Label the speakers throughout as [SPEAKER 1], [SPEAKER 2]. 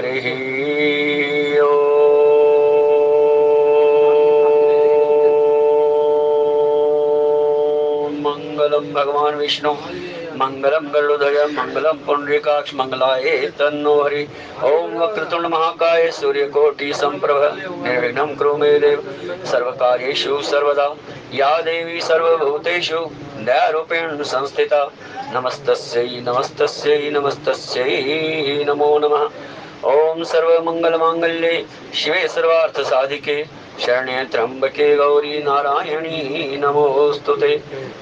[SPEAKER 1] हरि ओम। मंगलम भगवान विष्णु मंगलम गरुड़ध्वज मंगलम पुंडरीकाक्ष मंगलाय तन्नो हरि। ओम वक्रतुंड महाकाय सूर्यकोटि संप्रभ निर्विघ्नं कुरु मे देव सर्वकार्येषु सर्वदा या देवी सर्वभूतेषु दयारूपेण संस्थिता नमस्तस्यै नमस्तस्यै नमस्तस्यै नमो नमः। ओम सर्वमंगलमांगल्ये शिवे सर्वार्थसाधिके शरण्ये त्र्यंबके गौरी नारायणी नमोस्तुते।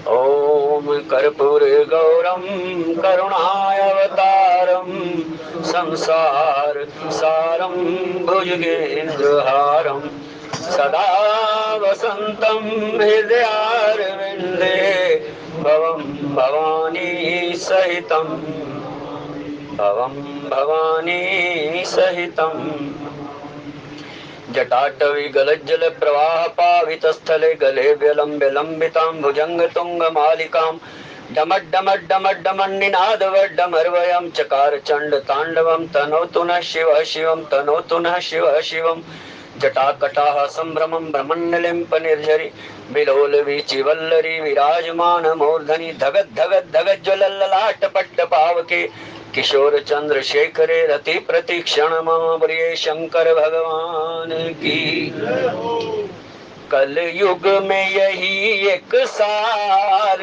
[SPEAKER 1] ओम कर्पूरे गौरम करुणावतारम संसार सारम भुजगेन्द्रहारम सदा वसंतं हृदयारविंदे भवं भवानी सहितं भवानी सहितं। जटाटवी गलज्जल प्रवाह पावितस्थले गले विलंबितां भुजंगतुंगमालिकां डमड्डमड्डमड्डमन्निनादवड्डमर्वयं चकार चंड तांडवं तनोतु नः शिवः शिवं तनोतु नः शिवः शिवं। जटाकटाः संभ्रमं ब्रह्मण्यलिम्प निर्झरि बिलोल वीचिवल्लरी विराजमान मूर्धनि धगत धगत धगत ज्वलल्ललाट पट्ट पावके किशोर चंद्रशेखरे रति प्रतीक्षण मम प्रिय शंकर भगवान की। कल युग में यही एक सार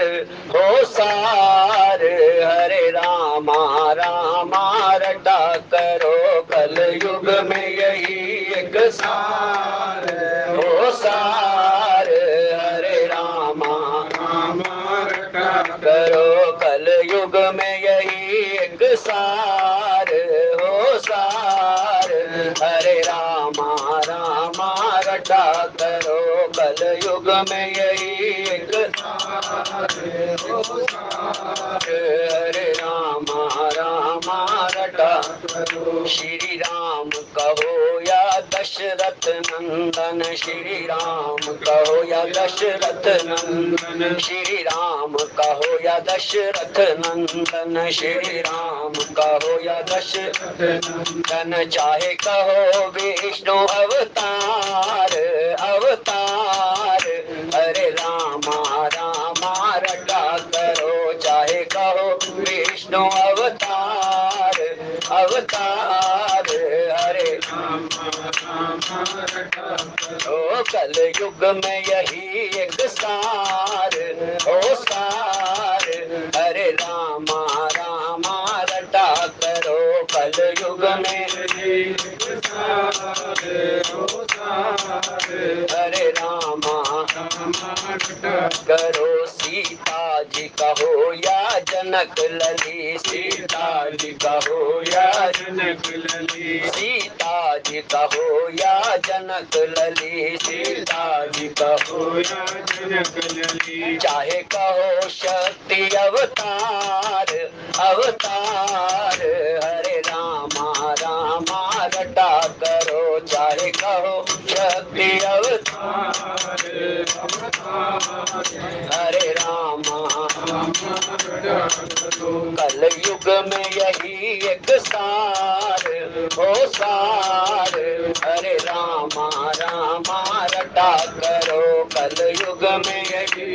[SPEAKER 1] हो सार हरे रामा रामा रटा करो। कल युग में यही एक सार हो सार हरे रामा रामा रटा करो। कल युग में यही एक सार हो सार हरे रामा रामा रटा करो। कल युग में यही एक हरे रामा रामा रटा। श्री राम कहो या दशरथ नंदन श्री राम कहो या दशरथ नंदन श्री राम कहो या दशरथ नंदन श्री राम कहो या दशरथ नंदन। चाहे कहो विष्णु अवतार अवतार हरे रामा रामा रटा करो। चाहे कहो विष्णु अवतार अवतार हरे रामा रामा रटा करो। कल युग में यही एक सार ओ सार हरे रामा रामा रटा करो। कल युग में हरे रामा करो। सीता जी कहो या जनक लली सीता जी कहो या जनक लली सीता जी कहो या जनक लली सीता जी कहो या जनक लली। चाहे कहो शक्ति अवतार अवतार हरे रामा रामा रटा करो। चाहे कहो शक्ति अवतार हरे रामा कल युग में यही एक सार हो सार हरे रामा रामा रटा करो। कल युग में यही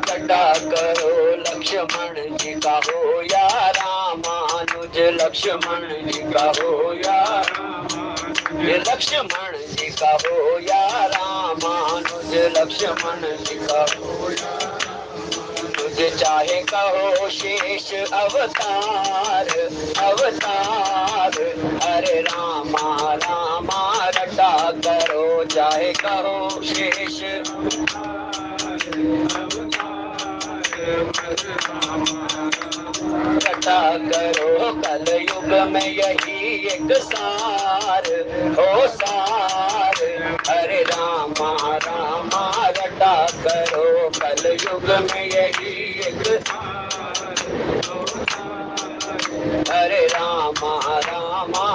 [SPEAKER 1] रटा करो। लक्ष्मण जी का हो या रामानुज लक्ष्मण जी का हो या लक्ष्मण जी का हो या रामानुज लक्ष्मण जी का हो या तुझे। चाहे कहो शेष अवतार अवतार हरे रामा रामा रटा करो। चाहे कहो शेष रटा करो। कल युग में यही एक सार हो सार हरे रामा रामा रटा करो। कल युग में यही एक हरे रामा रामा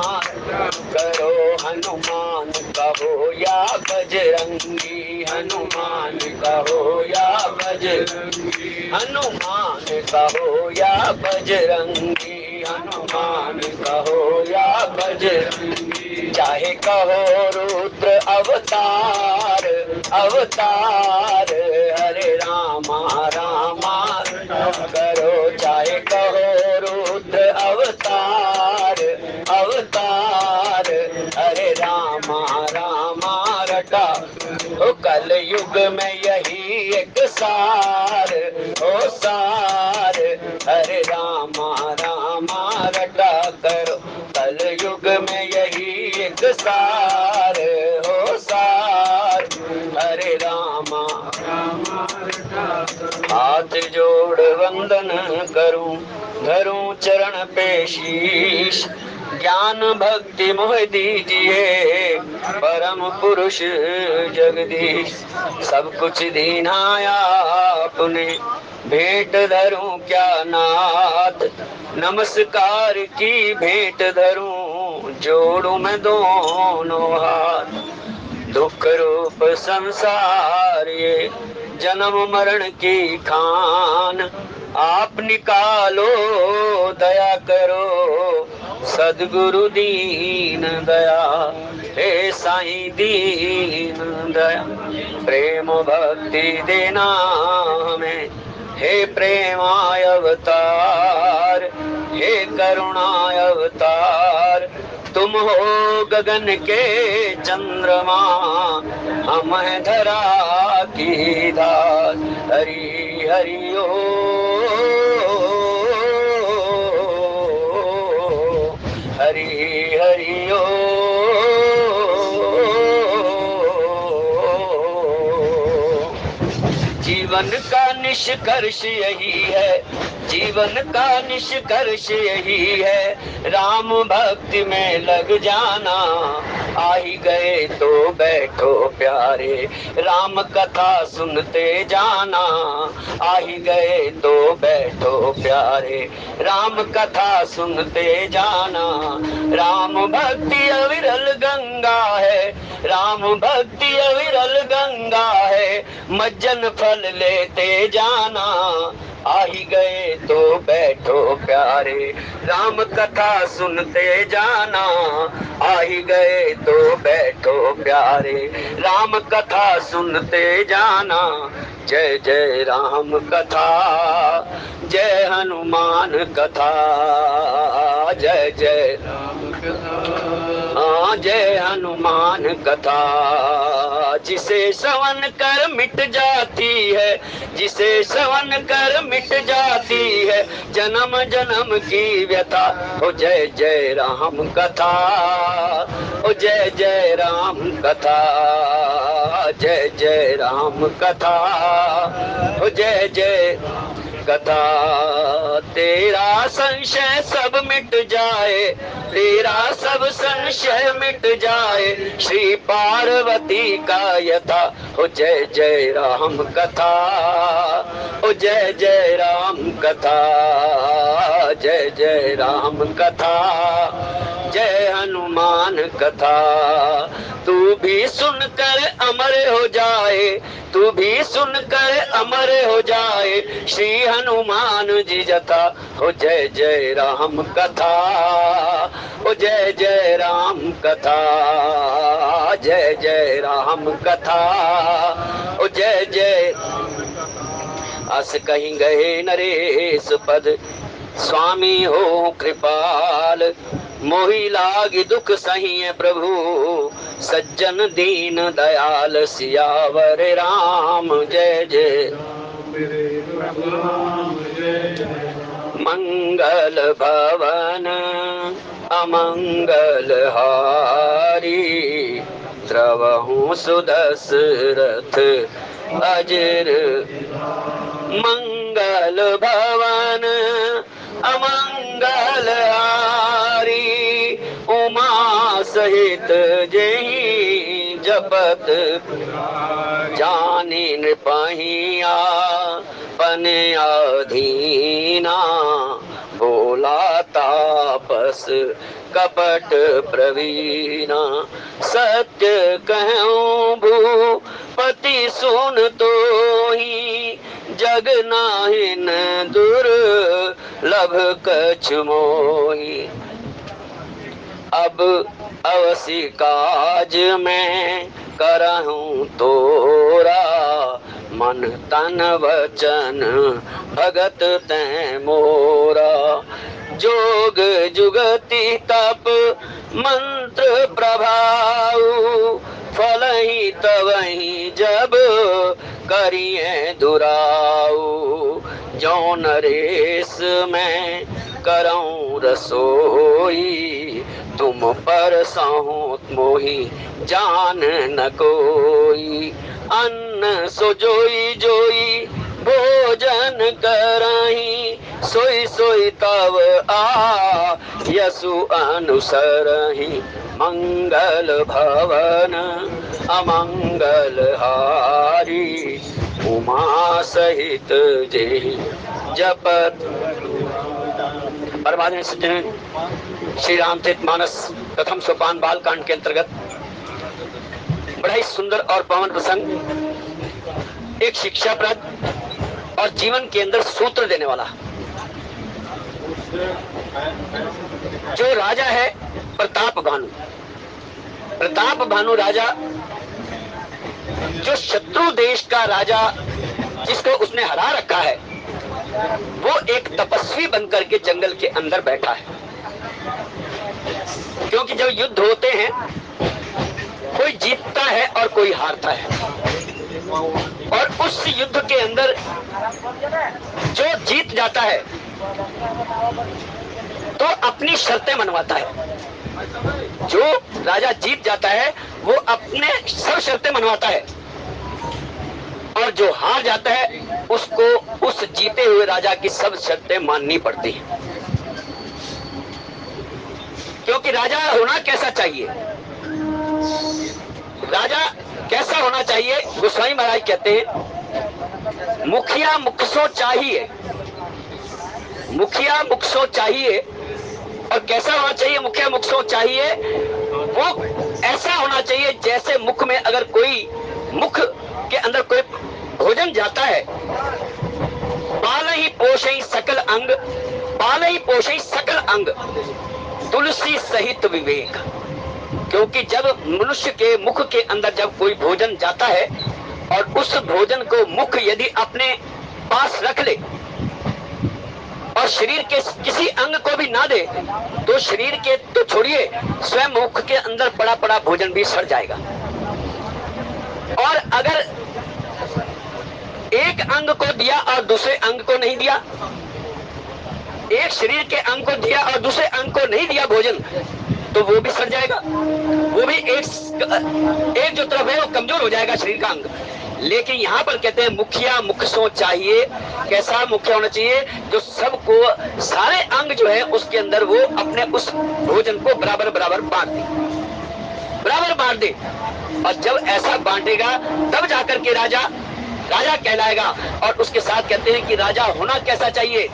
[SPEAKER 1] करो हनुमान कहो या बजरंगी, हनुमान कहो या बजरंगी, हनुमान कहो या बजरंगी, हनुमान कहो या बजरंगी। चाहे कहो रुद्र अवतार अवतार, हरे रामा रामा करो। चाहे कहो रुद्र अवतार अवतार, हरे रामा रामा रटा। ओ कल युग में यही एक सार, ओ सार, हरे रामा रामा रटा करो। कल युग में यही एक सार, हो सार, हरे रामा रामा रटा करो। हाथ जोड़ वंदन करूं, धरूं चरण पे शीश, ज्ञान भक्ति मोह दीजिए परम पुरुष जगदीश। सब कुछ दीना आपने, भेंट धरूं क्या नाथ, नमस्कार की भेंट धरूं, जोड़ूं मैं दोनों हाथ। दुख रूप संसार ये जन्म मरण की खान, आप निकालो दया करो सद्गुरु दीन दया, हे साईं दीन दया। प्रेम भक्ति देना हमें, हे प्रेमाय अवतार, हे करुणाय अवतार। तुम हो गगन के चंद्रमा, हम हैं धरा की धार। हरि हरि ओ, हरि हरि ओ। जीवन का निष्कर्ष यही है, जीवन का निष्कर्ष यही है, राम भक्ति में लग जाना। आ ही गए तो बैठो प्यारे, राम कथा सुनते जाना। आ ही गए तो बैठो प्यारे, राम कथा सुनते जाना। राम भक्ति अविरल गंगा है, राम भक्ति अविरल गंगा है, मज्जन फल लेते जाना। आ ही गए तो बैठो प्यारे, राम कथा सुनते जाना। आ ही गए तो बैठो प्यारे, राम कथा सुनते जाना। जय जय राम कथा, जय हनुमान कथा, जय जय राम कथा, जय हनुमान कथा। जिसे श्रवण कर मिट जाती है, जिसे श्रवण कर मिट जाती है जन्म जन्म की व्यथा। ओ जय जय राम कथा, ओ जय जय राम कथा, जय जय राम कथा, ओ जय जय कथा। तेरा संशय सब मिट जाए, तेरा सब संशय मिट जाए, श्री पार्वती का यथा। ओ जय जय राम कथा, ओ जय जय राम कथा, जय जय राम कथा, जय हनुमान कथा। तू भी सुनकर अमर हो जाए, तू भी सुनकर अमर हो जाए, श्री हनुमान जी जथा। हो जय जय राम कथा, ओ जय जय राम कथा, जय जय राम कथा, ओ जय जय। अस कहीं गए नरेश पद, स्वामी हो कृपाल, मोहि लागी दुख सही प्रभु, सज्जन दीन दयाल सियावर राम। जय जय मंगल भवन अमंगल हारी, द्रवहु सुदशरथ अजर। मंगल भवन अमंगल हारी, उमा सहित जही जपत, जानी नृपहिया पन अधीना, बोला तापस कपट प्रवीणा। सत्य कहूं भूपति सुन तो ही, जग नाहिन दुर्लभ कछु मोही। अब अवसि काज में करहूं तोरा, मन तन वचन भगत तैं मोरा। जोग जुगति तप मंत्र प्रभाऊ, फलहि तवहि जब करिए दुराऊ। जो नरेश में करऊं रसोई, तुम पर सहो मोहि जान न कोई। अन्न सो जोई जोई भोजन करही, सोई सोई तव आ यसु अनुसरही। मंगल भवन अमंगल हारी, उमा सहित जेहि जपत। परमात्मा सज्जन, श्री रामचरितमानस प्रथम सोपान बालकांड के अंतर्गत बड़ा ही सुंदर और पावन प्रसंग, एक शिक्षाप्रद और जीवन के अंदर सूत्र देने वाला। जो राजा है प्रताप भानु, प्रताप भानु राजा, जो शत्रु देश का राजा जिसको उसने हरा रखा है, वो एक तपस्वी बनकर के जंगल के अंदर बैठा है। क्योंकि जब युद्ध होते हैं कोई जीतता है और कोई हारता है, और उस युद्ध के अंदर जो जीत जाता है तो अपनी शर्तें मनवाता है। जो राजा जीत जाता है वो अपने सब शर्तें मनवाता है, और जो हार जाता है उसको उस जीते हुए राजा की सब शर्तें माननी पड़ती हैं। क्योंकि राजा होना कैसा चाहिए, राजा कैसा होना चाहिए, गोस्वामी महाराज कहते हैं मुखिया मुख सो चाहिए, मुखिया मुख सो चाहिए। और कैसा होना चाहिए मुखिया मुख सो चाहिए, वो ऐसा होना चाहिए जैसे मुख में अगर कोई, मुख के अंदर कोई भोजन जाता है, बाल ही पोषई सकल अंग, बाल ही पोषई सकल अंग, तुलसी सहित विवेक। क्योंकि जब मनुष्य के मुख के अंदर जब कोई भोजन जाता है और उस भोजन को मुख यदि अपने पास रख ले और शरीर के किसी अंग को भी ना दे, तो शरीर के तो छोड़िए, स्वयं मुख के अंदर पड़ा पड़ा भोजन भी सड़ जाएगा। और अगर एक अंग को दिया और दूसरे अंग को नहीं दिया, एक शरीर के अंग को दिया और दूसरे अंग को नहीं दिया भोजन, तो वो भी सड़ जाएगा। वो भी एक जो तरफ है वो कमजोर हो जाएगा शरीर का अंग। लेकिन यहाँ पर कहते हैं मुखिया मुख सो चाहिए। कैसा मुखिया होना चाहिए, जो सबको सारे अंग जो है उसके अंदर वो अपने उस भोजन को बराबर बराबर बांट दे, बराबर बांट दे। और जब ऐसा बांटेगा तब जाकर के राजा राजा कहलाएगा। और उसके साथ कहते हैं कि राजा होना कैसा चाहिए,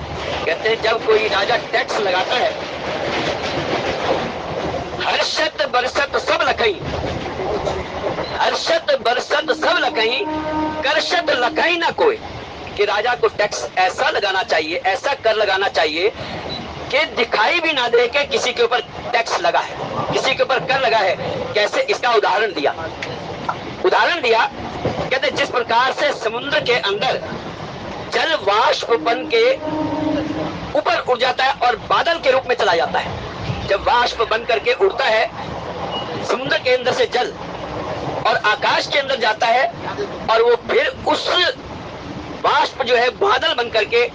[SPEAKER 1] कहते हैं जब कोई राजा टैक्स लगाता है, हर्षत बरसत सब लखई, हर्षत बरसत सब लखई, करशत लखई ना कोई। कि राजा को टैक्स ऐसा लगाना चाहिए, ऐसा कर लगाना चाहिए कि दिखाई भी ना दे कि किसी के ऊपर टैक्स लगा है, किसी के ऊपर कर लगा है। कैसे, इसका उदाहरण दिया, उदाहरण दिया, कहते जिस प्रकार से समुद्र के अंदर जल वाष्प बन के ऊपर उड़ जाता है और बादल के रूप में चला जाता है। जब वाष्प बन करके उड़ता है समुद्र के अंदर से जल और आकाश के अंदर जाता है, और वो फिर उस वाष्प जो है बादल बन करके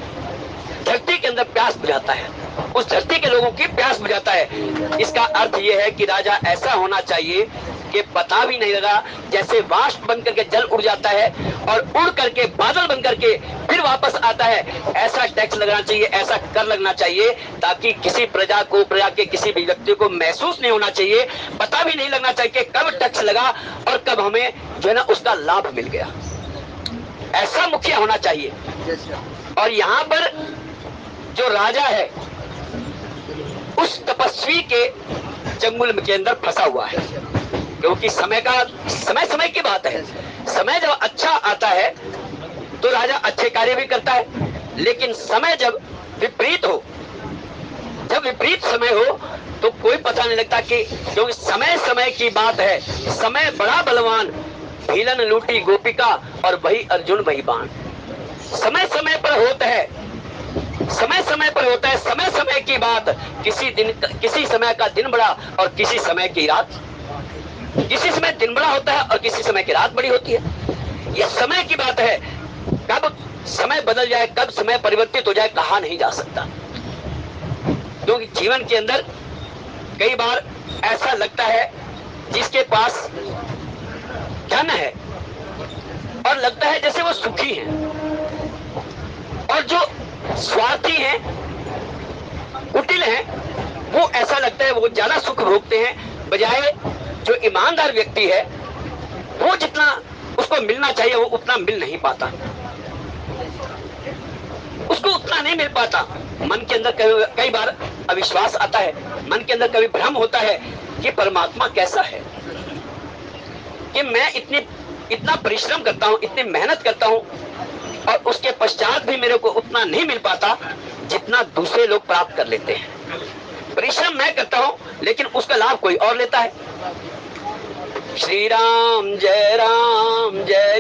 [SPEAKER 1] धरती के अंदर प्यास बुझाता है, उस धरती के लोगों की प्यास बुझाता है। इसका अर्थ यह है कि राजा ऐसा होना चाहिए कि पता भी नहीं लगा, जैसे वाष्प बन करके जल उड़ जाता है और उड़ करके बादल बन करके फिर वापस आता है, ऐसा टैक्स लगना चाहिए, ऐसा कर लगना चाहिए, ताकि किसी प्रजा को, प्रजा के किसी भी व्यक्ति को महसूस नहीं होना चाहिए, पता भी नहीं लगना चाहिए कि कब टैक्स लगा और कब हमें जो है ना उसका लाभ मिल गया। ऐसा मुखिया होना चाहिए। और यहाँ पर जो राजा है उस तपस्वी के चंगुल के अंदर फंसा हुआ है। क्योंकि समय समय की बात है। समय जब अच्छा आता है तो राजा अच्छे कार्य भी करता है, लेकिन समय जब विपरीत हो, जब विपरीत समय हो तो कोई पता नहीं लगता कि, क्योंकि समय समय की बात है। समय बड़ा बलवान, भीलन लूटी गोपिका और वही अर्जुन वही बाण। समय समय पर होता है, समय समय पर होता है, समय समय की बात। किसी समय का दिन बड़ा और किसी समय की रात, किसी समय दिन बड़ा होता है और किसी समय की रात बड़ी होती है। यह समय की बात है। कब समय बदल जाए, कब समय परिवर्तित हो जाए, कहा नहीं जा सकता। क्योंकि जीवन के अंदर कई बार ऐसा लगता है जिसके पास धन है और लगता है जैसे वो सुखी है, और जो स्वार्थी हैं, कुटिल हैं, वो ऐसा लगता है वो ज्यादा सुख भोगते हैं, बजाय जो ईमानदार व्यक्ति है वो जितना उसको मिलना चाहिए वो उतना मिल नहीं पाता, उसको उतना नहीं मिल पाता। मन के अंदर कई बार अविश्वास आता है, मन के अंदर कभी भ्रम होता है कि परमात्मा कैसा है, कि मैं इतना परिश्रम करता हूं, इतनी मेहनत करता हूं और उसके पश्चात भी मेरे को उतना नहीं मिल पाता जितना दूसरे लोग प्राप्त कर लेते हैं। परिश्रम मैं करता हूं लेकिन उसका लाभ कोई और लेता है। श्री राम जय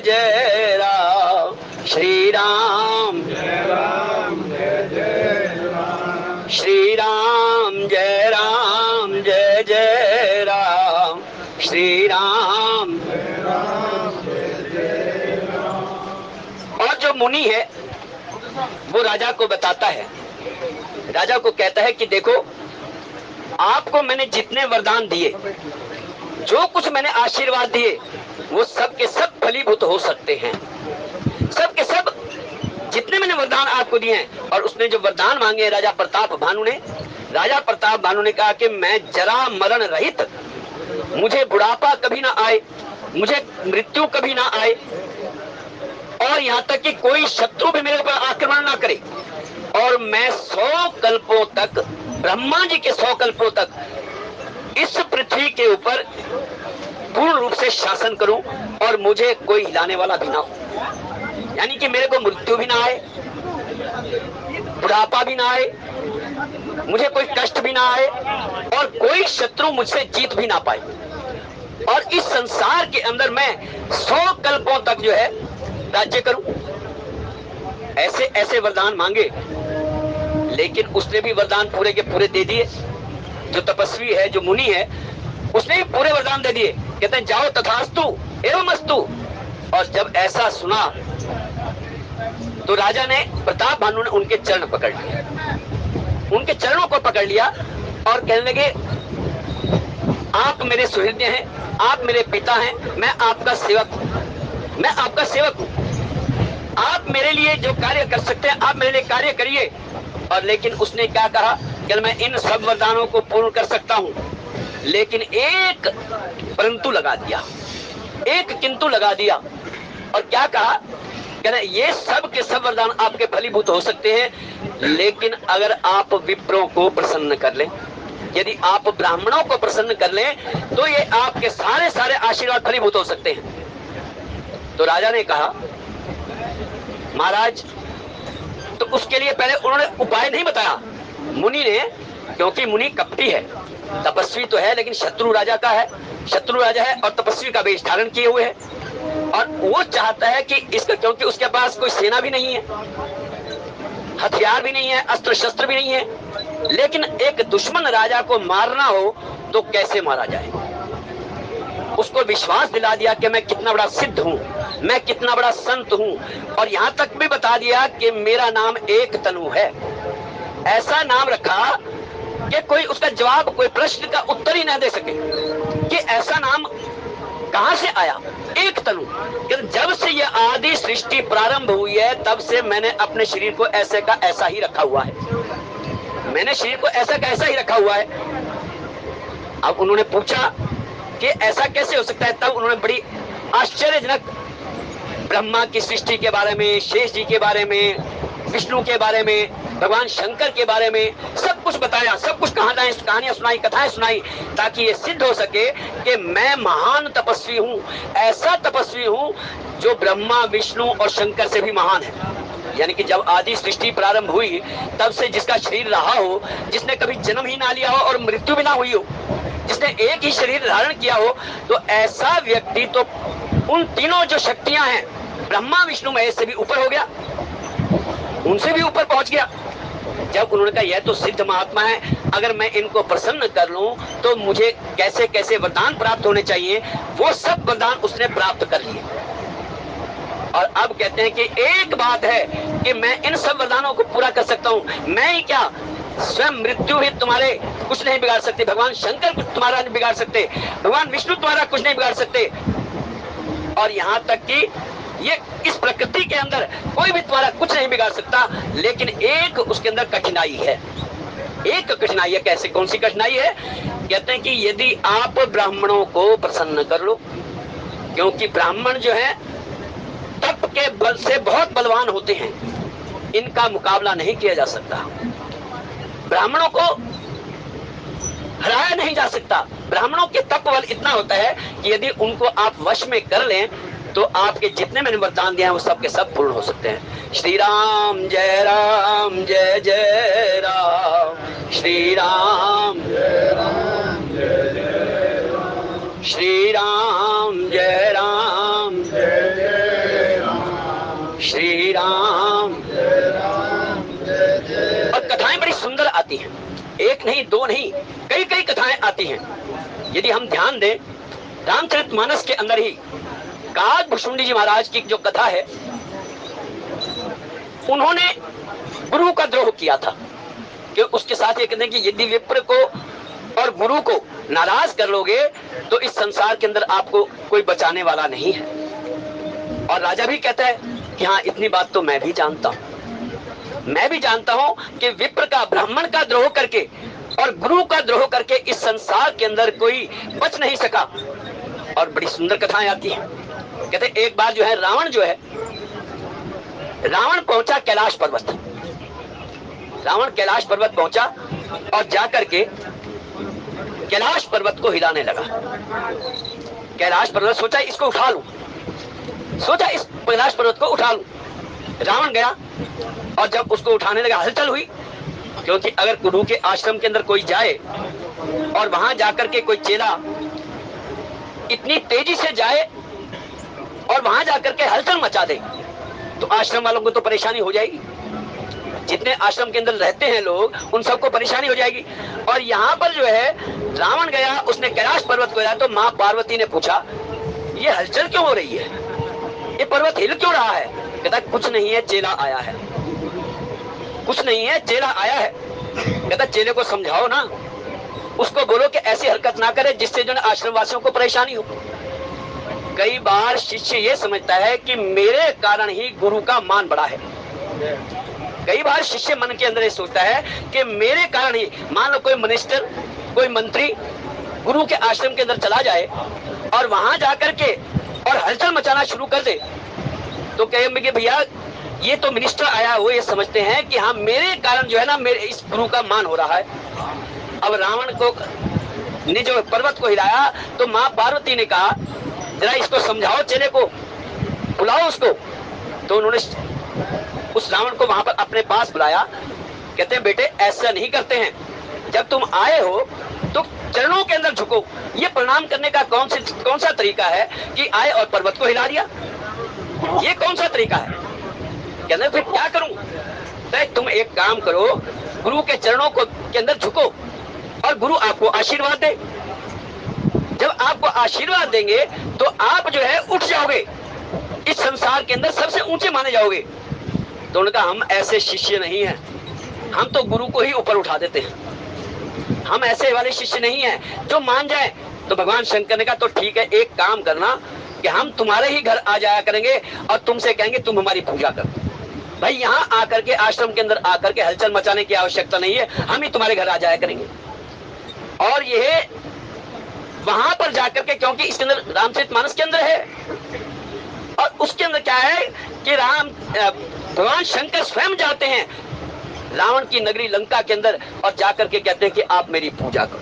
[SPEAKER 1] जय राम, श्री राम जय जय राम, श्री राम जय जय राम, श्री राम जय जय राम। और जो मुनि है वो राजा को बताता है, राजा को कहता है कि देखो, आपको मैंने जितने वरदान दिए, जो कुछ मैंने आशीर्वाद दिए, वो सब के सब फलीभूत हो सकते हैं। सब के सब जितने मैंने वरदान आपको दिए हैं। और उसने जो वरदान मांगे राजा प्रताप भानु ने कहा कि मैं जरा मरण रहित, मुझे बुढ़ापा कभी ना आए, मुझे मृत्यु कभी ना आए, और यहाँ तक कि कोई शत्रु भी मेरे ऊपर आक्रमण ना करे, और मैं 100 कल्पों तक, ब्रह्मा जी के 100 कल्पों तक इस पृथ्वी के ऊपर पूर्ण रूप से शासन करूं और मुझे कोई हिलाने वाला भी ना हो। यानी कि मेरे को मृत्यु भी ना आए, बुढ़ापा भी ना आए, मुझे कोई कष्ट भी ना आए, और कोई शत्रु मुझसे जीत भी ना पाए, और इस संसार के अंदर मैं 100 कल्पों तक जो है राज्य करूं। ऐसे ऐसे वरदान मांगे, लेकिन उसने भी वरदान पूरे के पूरे दे दिए। जो तपस्वी है, जो मुनि है, उसने भी पूरे वरदान दे दिए। कहते हैं जाओ तथास्तु एवं अस्तु। और जब ऐसा सुना तो राजा ने, प्रताप भानु ने उनके चरण पकड़ लिए, उनके चरणों को पकड़ लिया और कहने लगे, आप मेरे सुहृदय हैं, आप मेरे पिता हैं, मैं आपका सेवक हूं। आप मेरे लिए जो कार्य कर सकते हैं आप मेरे लिए कार्य करिए। और लेकिन उसने क्या कहा कि मैं इन सब वरदानों को पूर्ण कर सकता हूं, लेकिन एक परंतु लगा दिया, एक किंतु लगा दिया। और क्या कहा, कहना ये सब के सब वरदान आपके फलीभूत हो सकते हैं, लेकिन अगर आप विप्रों को प्रसन्न कर लें, यदि आप ब्राह्मणों को प्रसन्न कर लें, तो ये आपके सारे सारे आशीर्वाद फलीभूत हो सकते हैं। तो राजा ने कहा, महाराज, तो उसके लिए पहले उन्होंने उपाय नहीं बताया मुनि ने, क्योंकि मुनि कपटी है, तपस्वी तो है लेकिन शत्रु राजा का है, शत्रु राजा है और तपस्वी का वेश धारण किए हुए है, और वो चाहता है कि इसका, क्योंकि उसके पास कोई सेना भी नहीं है, हथियार भी नहीं है, अस्त्र शस्त्र भी नहीं है, लेकिन एक दुश्मन राजा को मारना हो तो कैसे मारा जाए। उसको विश्वास दिला दिया कि मैं कितना बड़ा सिद्ध हूं, मैं कितना बड़ा संत हूं, और यहां तक भी बता दिया कि मेरा नाम एक तनु है। ऐसा नाम रखा कि कोई उसका जवाब, कोई प्रश्न का उत्तर ही न दे सके कि ऐसा नाम कहां से आया, एक तनु। जब से ये आदि सृष्टि प्रारंभ हुई है तब से मैंने अपने शरीर को ऐसे का ऐसा ही रखा हुआ है, मैंने शरीर को ऐसा का ऐसा ही रखा हुआ है। अब उन्होंने पूछा कि ऐसा कैसे हो सकता है, तब उन्होंने बड़ी आश्चर्यजनक ब्रह्मा की सृष्टि के बारे में, शेष जी के बारे में, विष्णु के बारे में, भगवान शंकर के बारे में सब कुछ बताया, सब कुछ कहानियां सुनाई, कथाएं सुनाई, ताकि ये सिद्ध हो सके कि मैं महान तपस्वी हूं, ऐसा तपस्वी हूं जो ब्रह्मा विष्णु और शंकर से भी महान है। यानी कि जब आदि सृष्टि प्रारंभ हुई तब से जिसका शरीर रहा हो, जिसने कभी जन्म ही ना लिया हो और मृत्यु भी ना हुई हो, जिसने एक ही शरीर धारण किया हो, तो ऐसा व्यक्ति तो उन तीनों जो शक्तियां हैं ब्रह्मा विष्णु महेश से भी ऊपर हो गया, उनसे भी ऊपर पहुंच गया। जब उन्होंने कहा यह तो सिद्ध महात्मा है, अगर मैं इनको प्रसन्न कर लूं तो मुझे कैसे कैसे वरदान प्राप्त होने चाहिए, वो सब वरदान उसने प्राप्त कर लिए। और अब कहते हैं कि एक बात है कि मैं इन सब वरदानों को पूरा कर सकता हूं। मैं ही क्या, स्वयं मृत्यु ही तुम्हारे कुछ नहीं बिगाड़ सकते, भगवान शंकर कुछ तुम्हारा नहीं बिगाड़ सकते, भगवान विष्णु तुम्हारा कुछ नहीं बिगाड़ सकते। और यहां तक कि ये इस प्रकृति के अंदर कोई भी तुम्हारा कुछ नहीं बिगाड़ सकता, लेकिन एक उसके अंदर कठिनाई है। एक कठिनाई है, कैसे, कौन सी कठिनाई है? कहते हैं कि यदि आप ब्राह्मणों को प्रसन्न कर लो, क्योंकि ब्राह्मण जो है तप के बल से बहुत बलवान होते हैं, इनका मुकाबला नहीं किया जा सकता, ब्राह्मणों को हराया नहीं जा सकता। ब्राह्मणों के तप बल इतना होता है कि यदि उनको आप वश में कर लें तो आपके जितने मैंने वरदान दिए हैं वो सब के सब पूर्ण हो सकते हैं। श्री राम जय राम, श्री राम जय राम, श्री राम जय राम, श्री राम। और कथाएं बड़ी सुंदर आती हैं, एक नहीं दो नहीं, कई कई कथाएं आती हैं। यदि हम ध्यान दें रामचरितमानस के अंदर ही काग भुसुंडी जी महाराज की जो कथा है, उन्होंने गुरु का द्रोह किया था कि उसके साथ ये कहते हैं कि यदि विप्र को और गुरु को नाराज कर लोगे तो इस संसार के अंदर आपको कोई बचाने वाला नहीं है। और राजा भी कहता है कि हाँ, इतनी बात तो मैं भी जानता हूं, मैं भी जानता हूं कि विप्र का, ब्राह्मण का द्रोह करके और गुरु का द्रोह करके इस संसार के अंदर कोई बच नहीं सका। और बड़ी सुंदर कथाएं आती हैं। कहते एक बार जो है रावण पहुंचा कैलाश पर्वत, रावण कैलाश पर्वत पहुंचा और जाकर के कैलाश पर्वत को हिलाने लगा। कैलाश पर्वत सोचा इसको उठा लूं, सोचा इस कैलाश पर्वत को उठा लूं। रावण गया और जब उसको उठाने लगा हलचल हुई, क्योंकि अगर गुरु के आश्रम के अंदर कोई जाए और वहां जाकर के कोई चेला इतनी तेजी से जाए और वहां जाकर के हलचल मचा दे तो आश्रम वालों को तो परेशानी हो जाएगी, जितने आश्रम के अंदर रहते हैं लोग उन सबको परेशानी हो जाएगी। और यहाँ पर जो है रावण गया, उसने कैलाश पर्वत को हिलाया तो माँ पार्वती ने पूछा ये हलचल क्यों हो रही है, ये पर्वत हिल क्यों रहा है? कहता कुछ नहीं है, चेला आया है, कुछ नहीं है, चेला आया है। कहता चेले को समझाओ ना, उसको बोलो कि ऐसी हरकत ना करे जिससे जो आश्रम वासियों को परेशानी हो। कई बार शिष्य ये समझता है कि मेरे कारण ही गुरु का मान बढ़ा है। कई बार शिष्य मन के अंदर ये सोचता है कि मेरे कारण ही, मान लो कोई मिनिस्टर, कोई मंत्री गुरु के आश्रम के अंदर चला जाए और वहां जाकर के और हलचल मचाना शुरू कर दे तो कहेंगे भैया ये तो मिनिस्टर आया, वो ये समझते हैं कि हाँ मेरे कारण जो है ना मेरे इस गुरु का मान हो रहा है। अब रावण को ने जो पर्वत को हिलाया तो माँ पार्वती ने कहा जरा इसको समझाओ, चेले को बुलाओ उसको। तो उन्होंने उस रावण को वहां पर अपने पास बुलाया। कहते हैं बेटे ऐसा नहीं करते हैं, जब तुम आए हो तो चरणों के अंदर झुको। ये प्रणाम करने का कौन सा तरीका है कि आए और पर्वत को हिला दिया, ये कौन सा तरीका है? कहते फिर क्या करूं? तो तुम एक काम करो, गुरु के चरणों को के अंदर झुको और गुरु आपको आशीर्वाद दे। जब आपको आशीर्वाद देंगे तो आप जो है उठ जाओगे, इस संसार के अंदर सबसे ऊंचे माने जाओगे। तो उन्होंने कहा हम ऐसे शिष्य नहीं हैं, हम तो गुरु को ही ऊपर उठा देते हैं, हम ऐसे वाले शिष्य नहीं हैं जो मान जाए। तो भगवान शंकर ने कहा तो ठीक है, एक काम करना कि हम तुम्हारे ही घर आ जाया करेंगे और तुमसे कहेंगे तुम हमारी पूजा कर। भाई यहाँ आकर के आश्रम के अंदर आकर के हलचल मचाने की आवश्यकता नहीं है, हम ही तुम्हारे घर आ जाया करेंगे। और यह वहां पर जाकर के, क्योंकि इसके अंदर रामचरितमानस के अंदर है और उसके अंदर क्या है कि भगवान शंकर स्वयं जाते हैं रावण की नगरी लंका के अंदर और जाकर के कहते हैं कि आप मेरी पूजा करो,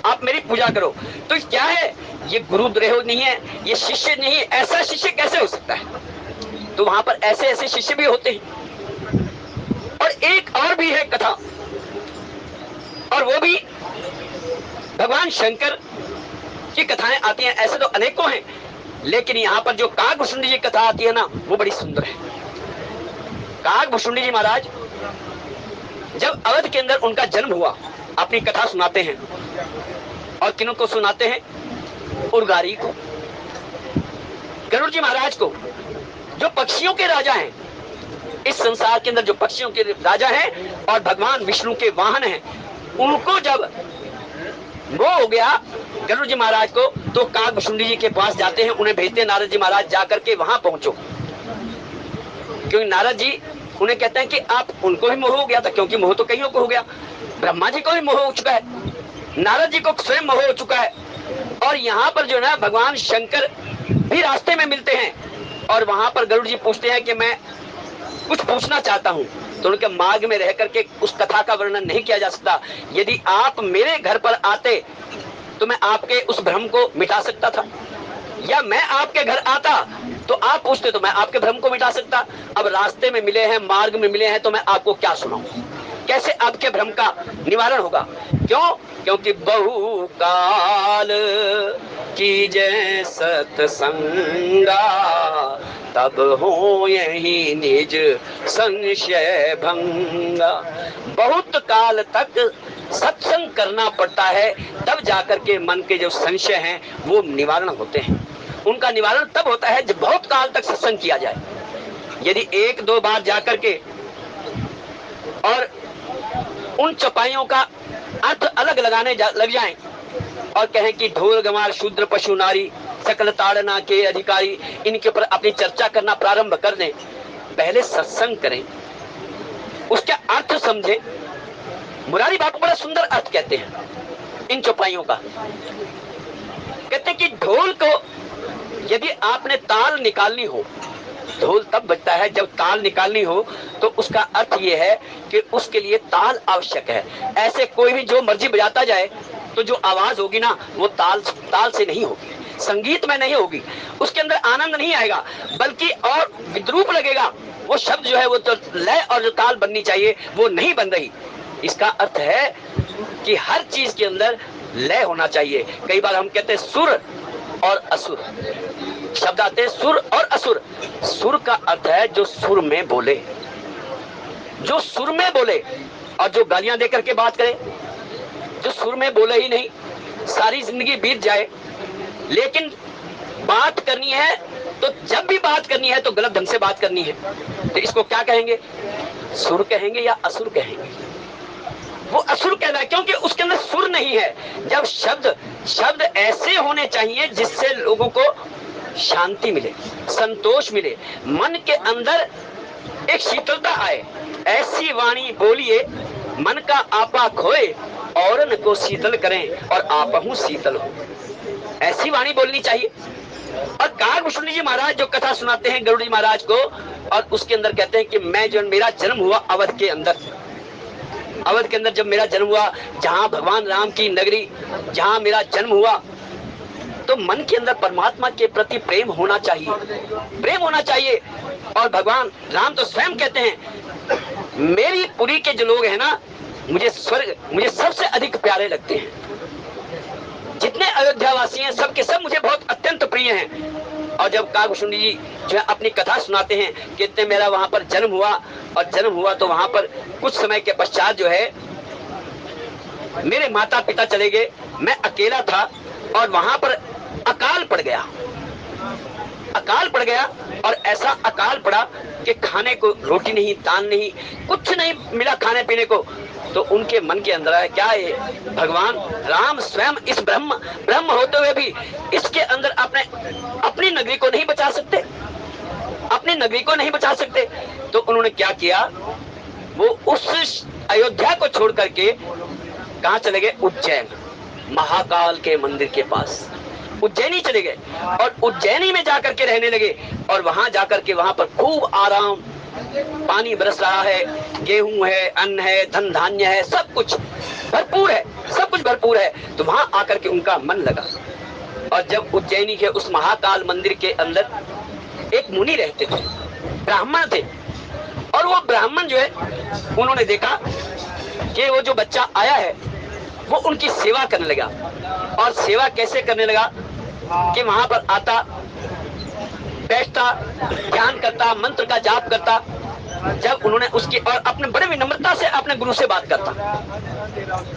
[SPEAKER 1] आप मेरी पूजा करो। तो क्या है, ये गुरुद्रोह नहीं है, ये शिष्य नहीं है। ऐसा शिष्य कैसे हो सकता है? तो वहां पर ऐसे ऐसे शिष्य भी होते हैं। और एक और भी है कथा, और वो भी भगवान शंकर की कथाएं आती हैं। ऐसे तो अनेकों हैं, लेकिन यहाँ पर जो काकभुशुंडी जी कथा आती है ना, वो बड़ी सुंदर है। काकभुशुंडी जी महाराज जब अवध के अंदर उनका जन्म हुआ, अपनी कथा सुनाते हैं। और किन्हों को सुनाते हैं? उर्गारी को, गरुड़ जी महाराज को, जो पक्षियों के राजा हैं। इस संसार के अंदर जो पक्षियों के राजा हैं और भगवान विष्णु के वाहन हैं, उनको जब वो हो गया गरुड़ जी महाराज को, तो काकभुशुंडी जी के पास जाते हैं, उन्हें भेजते हैं नारद जी महाराज जाकर के वहां पहुंचो। क्योंकि नारद जी उन्हें कहते हैं कि आप, उनको भी मोह हो गया था, क्योंकि मोह तो कईयों को हो गया, ब्रह्मा जी को भी मोह हो चुका है, नारद जी को स्वयं मोह हो चुका है। और यहाँ पर जो ना भगवान शंकर भी रास्ते में मिलते हैं, और वहां पर गरुड़ जी पूछते हैं कि मैं कुछ पूछना चाहता हूँ। तो उनके मार्ग में रह करके उस कथा का वर्णन नहीं किया जा सकता। यदि आप मेरे घर पर आते तो मैं आपके उस भ्रम को मिटा सकता था, या मैं आपके घर आता तो आप पूछते तो मैं आपके भ्रम को मिटा सकता। अब रास्ते में मिले हैं, मार्ग में मिले हैं, तो मैं आपको क्या सुनाऊं? कैसे आपके भ्रम का निवारण होगा? क्यों? क्योंकि बहु काल की जय सत्संगा, तब हो यही निज संशय भंगा। बहुत काल तक सत्संग करना पड़ता है, तब जाकर के मन के जो संशय हैं वो निवारण होते हैं। उनका निवारण तब होता है जब बहुत काल तक सत्संग किया जाए। यदि एक दो बार जाकर के और उन चौपाइयों का अर्थ अलग लगाने लग जाएं और कहें कि ढोल गंवार शूद्र पशु नारी सकल ताड़ना के अधिकारी, इनके ऊपर अपनी चर्चा करना प्रारंभ कर दें, पहले सत्संग करें, उसका अर्थ समझें। मुरारी बापू बड़ा सुंदर अर्थ कहते हैं इन चौपाइयों का। कहते हैं कि ढोल को यदि आपने ताल निकालनी हो, ढोल तब बजता है जब ताल निकालनी हो, तो उसका अर्थ यह है कि उसके लिए ताल आवश्यक है। ऐसे कोई भी जो मर्जी बजाता जाए तो जो आवाज होगी ना, वो ताल से नहीं होगी, संगीत में नहीं होगी, उसके अंदर आनंद नहीं आएगा, बल्कि और विद्रूप लगेगा। वो शब्द जो है, वो तो लय और जो ताल बननी चाहिए वो नहीं बन रही। इसका अर्थ है कि हर चीज के अंदर लय होना चाहिए। कई बार हम कहते हैं सुर और असुर, शब्द आते हैं सुर और असुर। सुर का अर्थ है जो सुर में बोले, जो सुर में बोले, और जो गालियां देकर के बात करे। जो सुर में बोले ही नहीं, सारी जिंदगी बीत जाए, लेकिन बात करनी है तो जब भी बात करनी है तो गलत ढंग से बात करनी है, तो इसको क्या कहेंगे? सुर कहेंगे या असुर कहेंगे? वो असुर कहना है, क्योंकि उसके अंदर सुर नहीं है। जब शब्द ऐसे होने चाहिए जिससे लोगों को शांति मिले, संतोष मिले, मन के अंदर एक शीतलता आए। ऐसी वाणी बोलिए मन का आपा खोए, औरन को शीतल करें और आपहु शीतल हो। ऐसी वाणी बोलनी चाहिए। और काकभुशुंडी जी महाराज जो कथा सुनाते हैं गरुड़ जी महाराज को, और उसके अंदर कहते हैं कि मैं जो मेरा जन्म हुआ अवध के अंदर, अवध के अंदर जब मेरा जन्म हुआ, जहां भगवान राम की नगरी, जहां मेरा जन्म हुआ, तो मन के अंदर परमात्मा के प्रति प्रेम होना चाहिए, प्रेम होना चाहिए। और भगवान राम तो स्वयं कहते हैं, मेरी पुरी के जो लोग हैं ना, मुझे सबसे अधिक प्यारे लगते हैं। जितने अयोध्यावासी हैं सबके सब मुझे बहुत अत्यंत प्रिय हैं। और जब काकभुशुंडी जी जो है अपनी कथा सुनाते हैं, कहते मेरा वहां पर जन्म हुआ, और जन्म हुआ तो वहां पर कुछ समय के पश्चात जो है मेरे माता पिता चले गए, मैं अकेला था, और वहां पर अकाल पड़ गया। अकाल पड़ गया, और ऐसा अकाल पड़ा कि खाने को रोटी नहीं, दान नहीं, कुछ नहीं मिला खाने पीने को। तो उनके मन के अंदर है क्या है, भगवान राम स्वयं इस ब्रह्म होते हुए भी इसके अंदर अपनी नगरी को नहीं बचा सकते, अपनी नगरी को नहीं बचा सकते। तो उन्होंने क्या किया, वो उस अयोध्या को छोड़ करके कहां चले गए? उज्जैन, महाकाल के मंदिर के पास उज्जैनी चले गए, और उज्जैनी में जाकर के रहने लगे। और वहां जाकर के वहां पर खूब आराम, पानी बरस रहा है, गेहूं है, अन्न है, धन धान्य है, सब कुछ भरपूर है, सब कुछ भरपूर है। तो वहां आकर के उनका मन लगा। और जब उज्जैनी के उस महाकाल मंदिर के अंदर एक मुनि रहते थे, ब्राह्मण थे, और वो ब्राह्मण जो है, उन्होंने देखा कि वो जो बच्चा आया है वो उनकी सेवा करने लगा। और सेवा कैसे करने लगा कि वहां पर आता, बैठता, ध्यान करता, मंत्र का जाप करता। जब उन्होंने उसकी, और अपने बड़े विनम्रता से अपने गुरु से बात करता,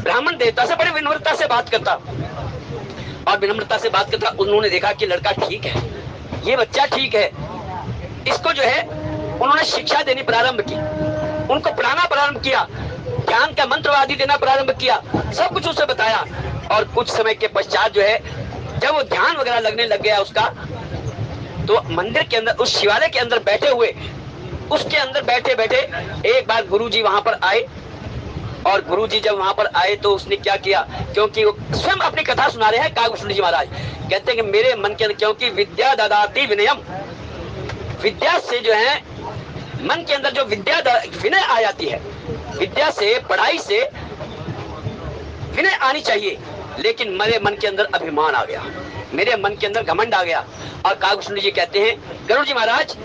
[SPEAKER 1] ब्राह्मण देवता से बड़े विनम्रता से बात करता और विनम्रता से बात करता। उन्होंने देखा कि लड़का ठीक है, ये बच्चा ठीक है, इसको जो है उन्होंने शिक्षा देनी प्रारंभ की, उनको पढ़ाना प्रारंभ किया, ज्ञान का मंत्र आदि देना प्रारंभ किया, सब कुछ उसे बताया। और कुछ समय के पश्चात जो है, जब वो ध्यान वगैरह लगने लग गया उसका, तो मंदिर के अंदर, उस शिवालय के अंदर बैठे हुए, उसके अंदर बैठे बैठे एक बार गुरुजी वहां पर आए। और गुरुजी जब वहां पर आए तो उसने क्या किया, क्योंकि वो स्वयं अपनी कथा सुना रहे हैं कागभूषण जी महाराज, कहते हैं कि मेरे मन के अंदर, क्योंकि विद्या ददाति विनयम, विद्या से जो है मन के अंदर जो विद्या विनय आ जाती है, विद्या से, पढ़ाई से विनय आनी चाहिए, लेकिन मेरे मन के अंदर अभिमान आ गया, मेरे मन के अंदर घमंड आ गया। और कागभूषण जी कहते हैं, गरुड़ जी महाराज,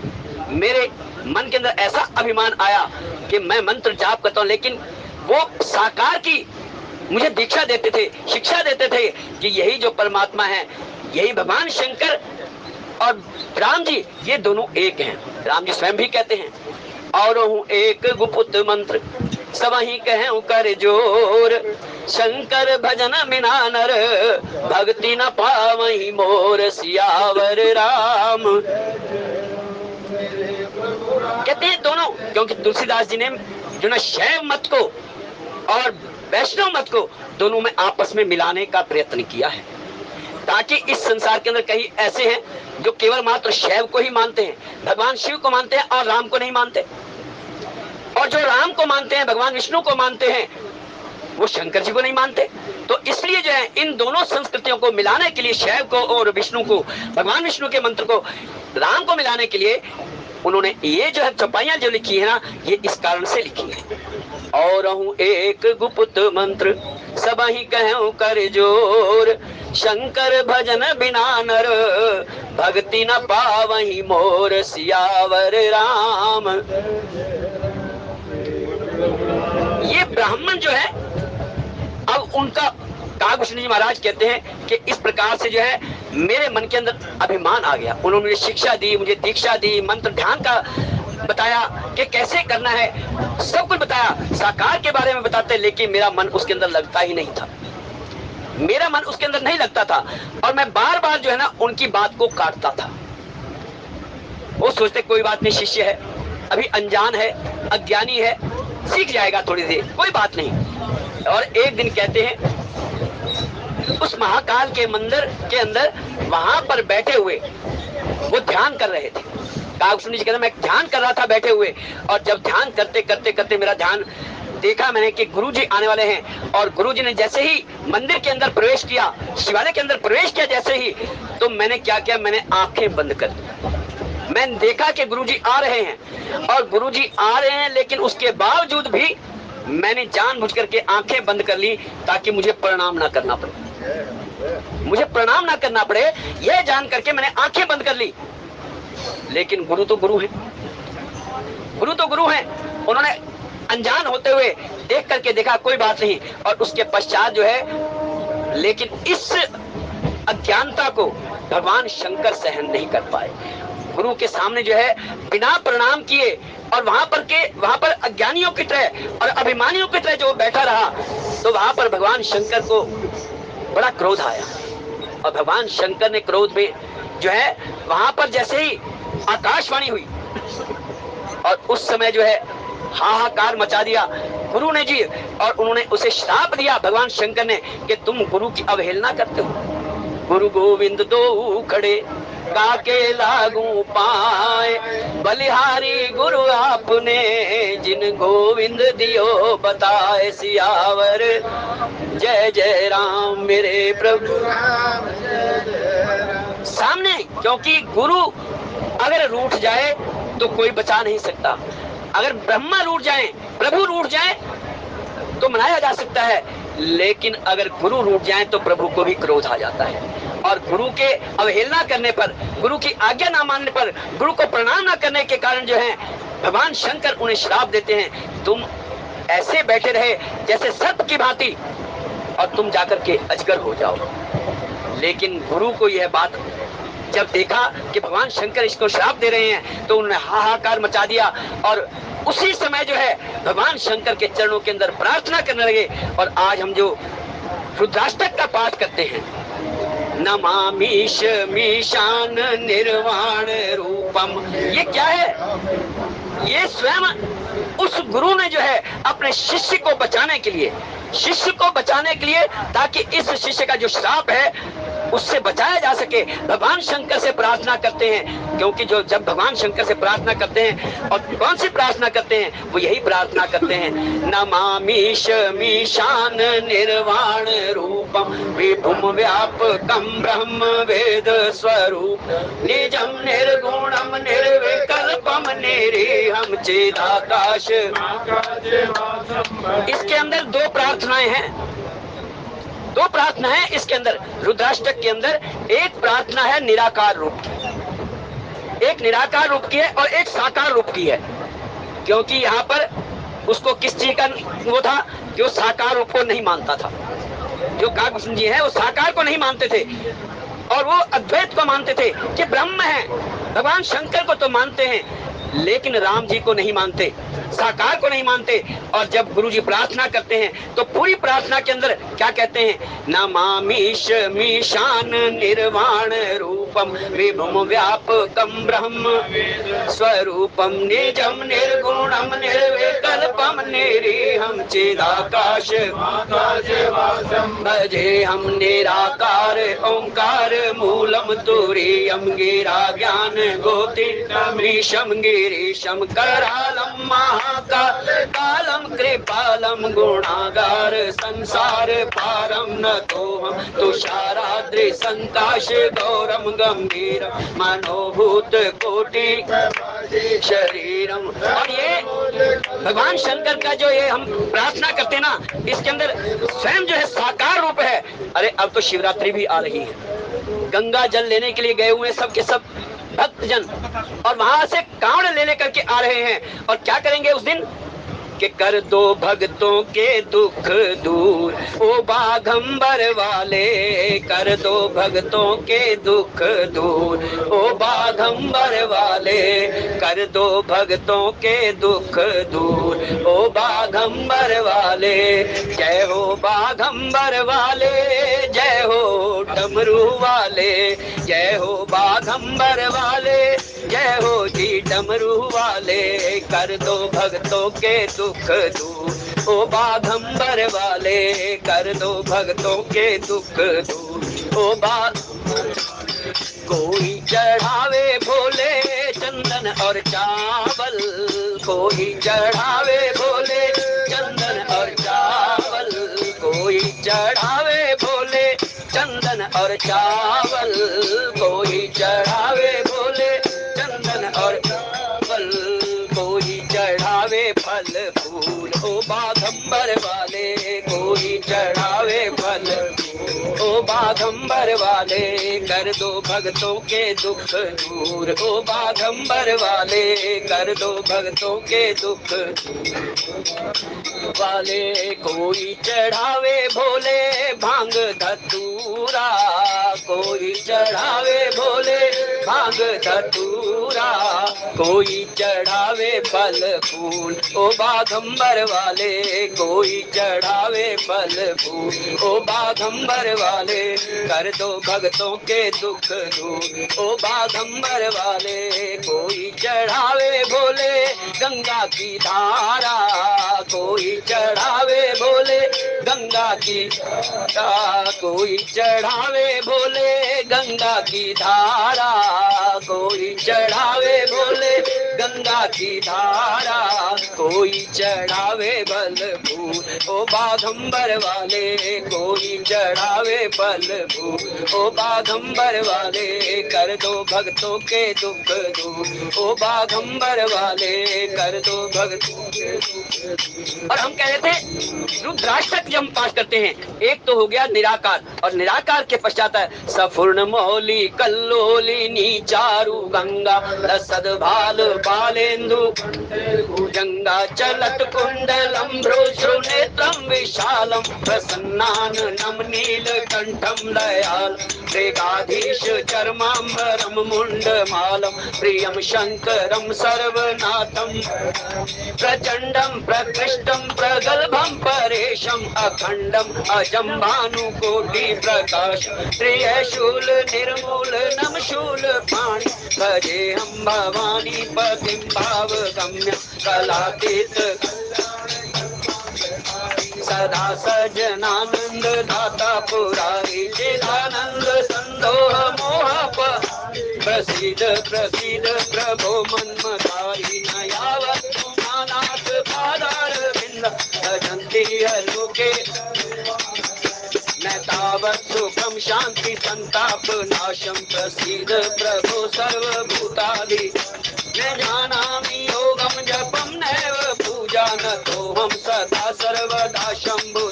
[SPEAKER 1] मेरे मन के अंदर ऐसा अभिमान आया कि मैं मंत्र जाप करता हूं, लेकिन वो साकार की मुझे दीक्षा देते थे, शिक्षा देते थे कि यही जो परमात्मा है, यही भगवान शंकर और राम जी, ये दोनों एक हैं। राम जी स्वयं भी कहते हैं, और हूँ एक गुप्त मंत्र सब ही कहूं कर जोर, शंकर भजन बिना नर भक्ति न पावहि मोर, सियावर राम। कहते हैं दोनों, क्योंकि तुलसीदास जी ने जो ना शैव मत को और वैष्णव मत को दोनों में आपस में मिलाने का प्रयत्न किया है, ताकि इस संसार के अंदर कई ऐसे हैं जो केवल मात्र शैव को ही मानते हैं, भगवान शिव को मानते हैं और राम को नहीं मानते, और जो राम को मानते हैं, भगवान विष्णु को मानते हैं, वो शंकर जी को नहीं मानते। तो इसलिए जो है इन दोनों संस्कृतियों को मिलाने के लिए, शैव को और विष्णु को, भगवान विष्णु के मंत्र को राम को मिलाने के लिए उन्होंने ये जो है चौपाइयां जो लिखी है ना, ये इस कारण से लिखी है। और हूँ एक गुप्त मंत्र सब ही कहूं कर जोर, शंकर भजन बिना नर भक्ति न पावहि मोर, सियावर राम। ये ब्राह्मण जो है, अब उनका कागभूषण जी महाराज कहते हैं कि इस प्रकार से जो है मेरे मन के अंदर अभिमान आ गया। उन्होंने मुझे शिक्षा दी, मुझे दीक्षा दी, मंत्र ध्यान का बताया कि कैसे करना है, सब कुछ बताया, साकार के बारे में बताते, लेकिन मेरा मन उसके अंदर लगता ही नहीं था, मेरा मन उसके अंदर नहीं लगता था। और मैं बार बार जो है ना उनकी बात को काटता था। वो सोचते कोई बात नहीं, शिष्य है, अभी अनजान है, अज्ञानी है, सीख जाएगा थोड़ी देर, कोई बात नहीं। और एक दिन कहते हैं उस महाकाल के मंदिर के अंदर वहां पर बैठे हुए वो ध्यान कर रहे थे। कागभूषण जी कहते हैं मैं ध्यान कर रहा था बैठे हुए, और जब ध्यान करते करते करते मेरा ध्यान देखा मैंने कि गुरुजी आने वाले हैं। और गुरुजी ने जैसे ही मंदिर के अंदर प्रवेश किया, शिवालय के अंदर प्रवेश किया जैसे ही, तो मैंने क्या किया, मैंने आंखें बंद कर दी। मैंने देखा कि गुरुजी आ रहे हैं, और गुरुजी आ रहे हैं, लेकिन उसके बावजूद भी मैंने जानबूझ करके आंखें बंद कर ली ताकि मुझे प्रणाम ना करना पड़े, मुझे प्रणाम ना करना पड़े, यह जान करके मैंने आंखें बंद कर ली। लेकिन गुरु तो गुरु हैं, गुरु तो गुरु हैं, उन्होंने अनजान होते हुए देख करके देखा कोई बात नहीं। और उसके पश्चात जो है, लेकिन इस अज्ञानता को भगवान शंकर सहन नहीं कर पाए। गुरु के सामने जो है बिना प्रणाम किए, और वहां पर अज्ञानियों की तरह और अभिमानियों की तरह जो बैठा रहा, तो वहां पर भगवान शंकर को बड़ा क्रोध आया। और भगवान शंकर ने क्रोध में जो है वहां पर जैसे ही आकाशवाणी हुई, और उस समय जो है हाहाकार मचा दिया गुरु ने जी। और उन्होंने उसे श्राप दिया भगवान शंकर ने कि तुम गुरु की अवहेलना करते हो। गुरु गोविंद दो खड़े काके लागू पाए, बलिहारी गुरु आपने जिन गोविंद दियो बताए, सियावर जय जय राम मेरे प्रभु। सामने, क्योंकि गुरु अगर रूठ जाए तो कोई बचा नहीं सकता, अगर ब्रह्मा रूठ जाए, प्रभु रूठ जाए तो मनाया जा सकता है, लेकिन अगर गुरु रूठ जाए तो प्रभु को भी क्रोध आ जाता है। और गुरु के अवहेलना करने पर, गुरु की आज्ञा ना मानने पर, गुरु को प्रणाम ना करने के कारण जो है भगवान शंकर उन्हें श्राप देते हैं, तुम ऐसे बैठे रहे जैसे सर्प की भांति और तुम जाकर के अजगर हो जाओ। लेकिन गुरु को यह बात जब देखा कि भगवान शंकर इसको श्राप दे रहे हैं तो उन्होंने हाहाकार मचा दिया और उसी समय जो है भगवान शंकर के चरणों के अंदर प्रार्थना करने लगे। और आज हम जो रुद्राष्टक का पाठ करते हैं, नमामीश मीशान निर्वाण रूपम, ये क्या है? ये स्वयं उस गुरु ने जो है अपने शिष्य को बचाने के लिए, ताकि इस शिष्य का जो श्राप है उससे बचाया जा सके, भगवान शंकर से प्रार्थना करते हैं। क्योंकि जो जब भगवान शंकर से प्रार्थना करते हैं, और कौन सी प्रार्थना करते हैं, वो यही प्रार्थना करते हैं, नमामीश मीशान निर्वाण रूपम विभुम व्यापकम ब्रह्म वेद स्वरूप निजम निर्गुणम निर्विकल्पम निरीहम चिदाकाश। इसके अंदर दो प्रार्थनाएं हैं, दो प्रार्थना है इसके अंदर। रुद्राष्टक के अंदर एक प्रार्थना है निराकार रूप की, एक निराकार रूप की है और एक साकार रूप की है। क्योंकि यहाँ पर उसको किस चीज का वो था कि वो साकार रूप को नहीं मानता था। जो काकभूषण जी है वो साकार को नहीं मानते थे और वो अद्वैत को मानते थे कि ब्रह्म है। भगवान शंकर को तो मानते हैं लेकिन राम जी को नहीं मानते, साकार को नहीं मानते। और जब गुरुजी प्रार्थना करते हैं तो पूरी प्रार्थना के अंदर क्या कहते हैं, नमामीश मीशान निर्वाण रूपम विभुम व्यापकम ब्रह्म स्वरूपम निजम निर्गुणम निर्विकल्पम निरीहम चिदाकाश भजे हम निराकार ओंकार मूलम तुरीयम गिरा ज्ञान गोतीशम गिरीशम करालम महाकालम कृपालम गुणागार संसार पारम न तो हम तुषाराद्रि संकाश गौरम गंभीर मनोभूत कोटि शरीरम। और ये भगवान शंकर का जो ये हम प्रार्थना करते हैं ना, इसके अंदर स्वयं जो है साकार रूप है। अरे अब तो शिवरात्रि भी आ रही है, गंगा जल लेने के लिए गए हुए सब के सब भक्तजन और वहां से कांवड़ ले लेकर के आ रहे हैं। और क्या करेंगे उस दिन कि कर दो भक्तों के दुख दूर ओ बाघंबर वाले, कर दो भक्तों के दुख दूर ओ बाघंबर वाले, कर दो भक्तों के दुख दूर ओ बाघंबर वाले। जय हो बाघंबर वाले, जय हो डमरू वाले, जय हो बाघंबर वाले, जय हो जी डमरू वाले। कर दो भक्तों के दुख दूर ओ बाघंबर वाले, कर दो भक्तों के दुख दूर ओ बाघ। कोई चढ़ावे भोले चंदन और चावल, कोई चढ़ावे भोले चंदन और चावल, कोई चढ़ावे भोले चंदन और चावल, कोई चढ़ावे भोले चंदन और चावल, कोई चढ़ावे फल फूल ओ बाघंबर वाले, कोई चढ़ावे फल ओ बाघंबर वाले। कर दो भक्तों के दुख दूर ओ बाघंबर वाले, कर दो भक्तों के दुख वाले। कोई चढ़ावे भोले भांग धतूरा, कोई चढ़ावे भोले भांग धतूरा, कोई चढ़ावे फल फूल ओ बाघंबर वाले, कोई चढ़ावे फल फूल ओ बाघंबर वाले। कर दो भक्तों के दुख दूर ओ बाघंबर वाले। कोई चढ़ावे भोले गंगा की धारा, कोई चढ़ावे भोले गंगा की धारा, कोई चढ़ावे भोले गंगा की धारा, कोई चढ़ावे भोले गंगा की धारा, कोई चढ़ावे बल फूल फूल। ओ बाघंबर वाले कोई चढ़ावे फल फूल। ओ बाघंबर वाले कर दो भक्तों के दुख दूर। ओ बाघंबर वाले कर दो भक्तों के दुख दूर। और हम कह रहे थे रुद्राष्टक जब हम पाठ करते हैं, एक तो हो गया निराकार, और निराकार के पश्चात है सफूर्ण मौली कल्लोली नीचारु गंगा लसद भाल बालेन्दु भुजंगा चलत कुंडलम भ्रुश्रु नेत्रम विशालम प्रसन्नाननम नीलकंठम दयाल मृगाधीश चर्मांबरम मुंडमालम प्रियम शंकरम सर्वनाथम प्रचंडम प्रकृष्टम प्रगल्भम परेशम अखंडम अजम भानुकोटि प्रकाश त्रिशूल निर्मूल नम शूल पाणि भजे हम भवानी पतिं भावगम्य कलातीत सदा सजनानंद दाता पुरारी चिदानंद संदोह मोह प्रसिद्ध प्रसिद्ध प्रभो मन्मथारी नयावत नाथ पादार बिंद भजन्ति लोके न तावत् सुखम शांति संताप नाशम प्रसिद्ध प्रभो सर्वभूतादि न जानामि योगम जपम नैव पूजा न तो हम सदा सर्वदा शंभु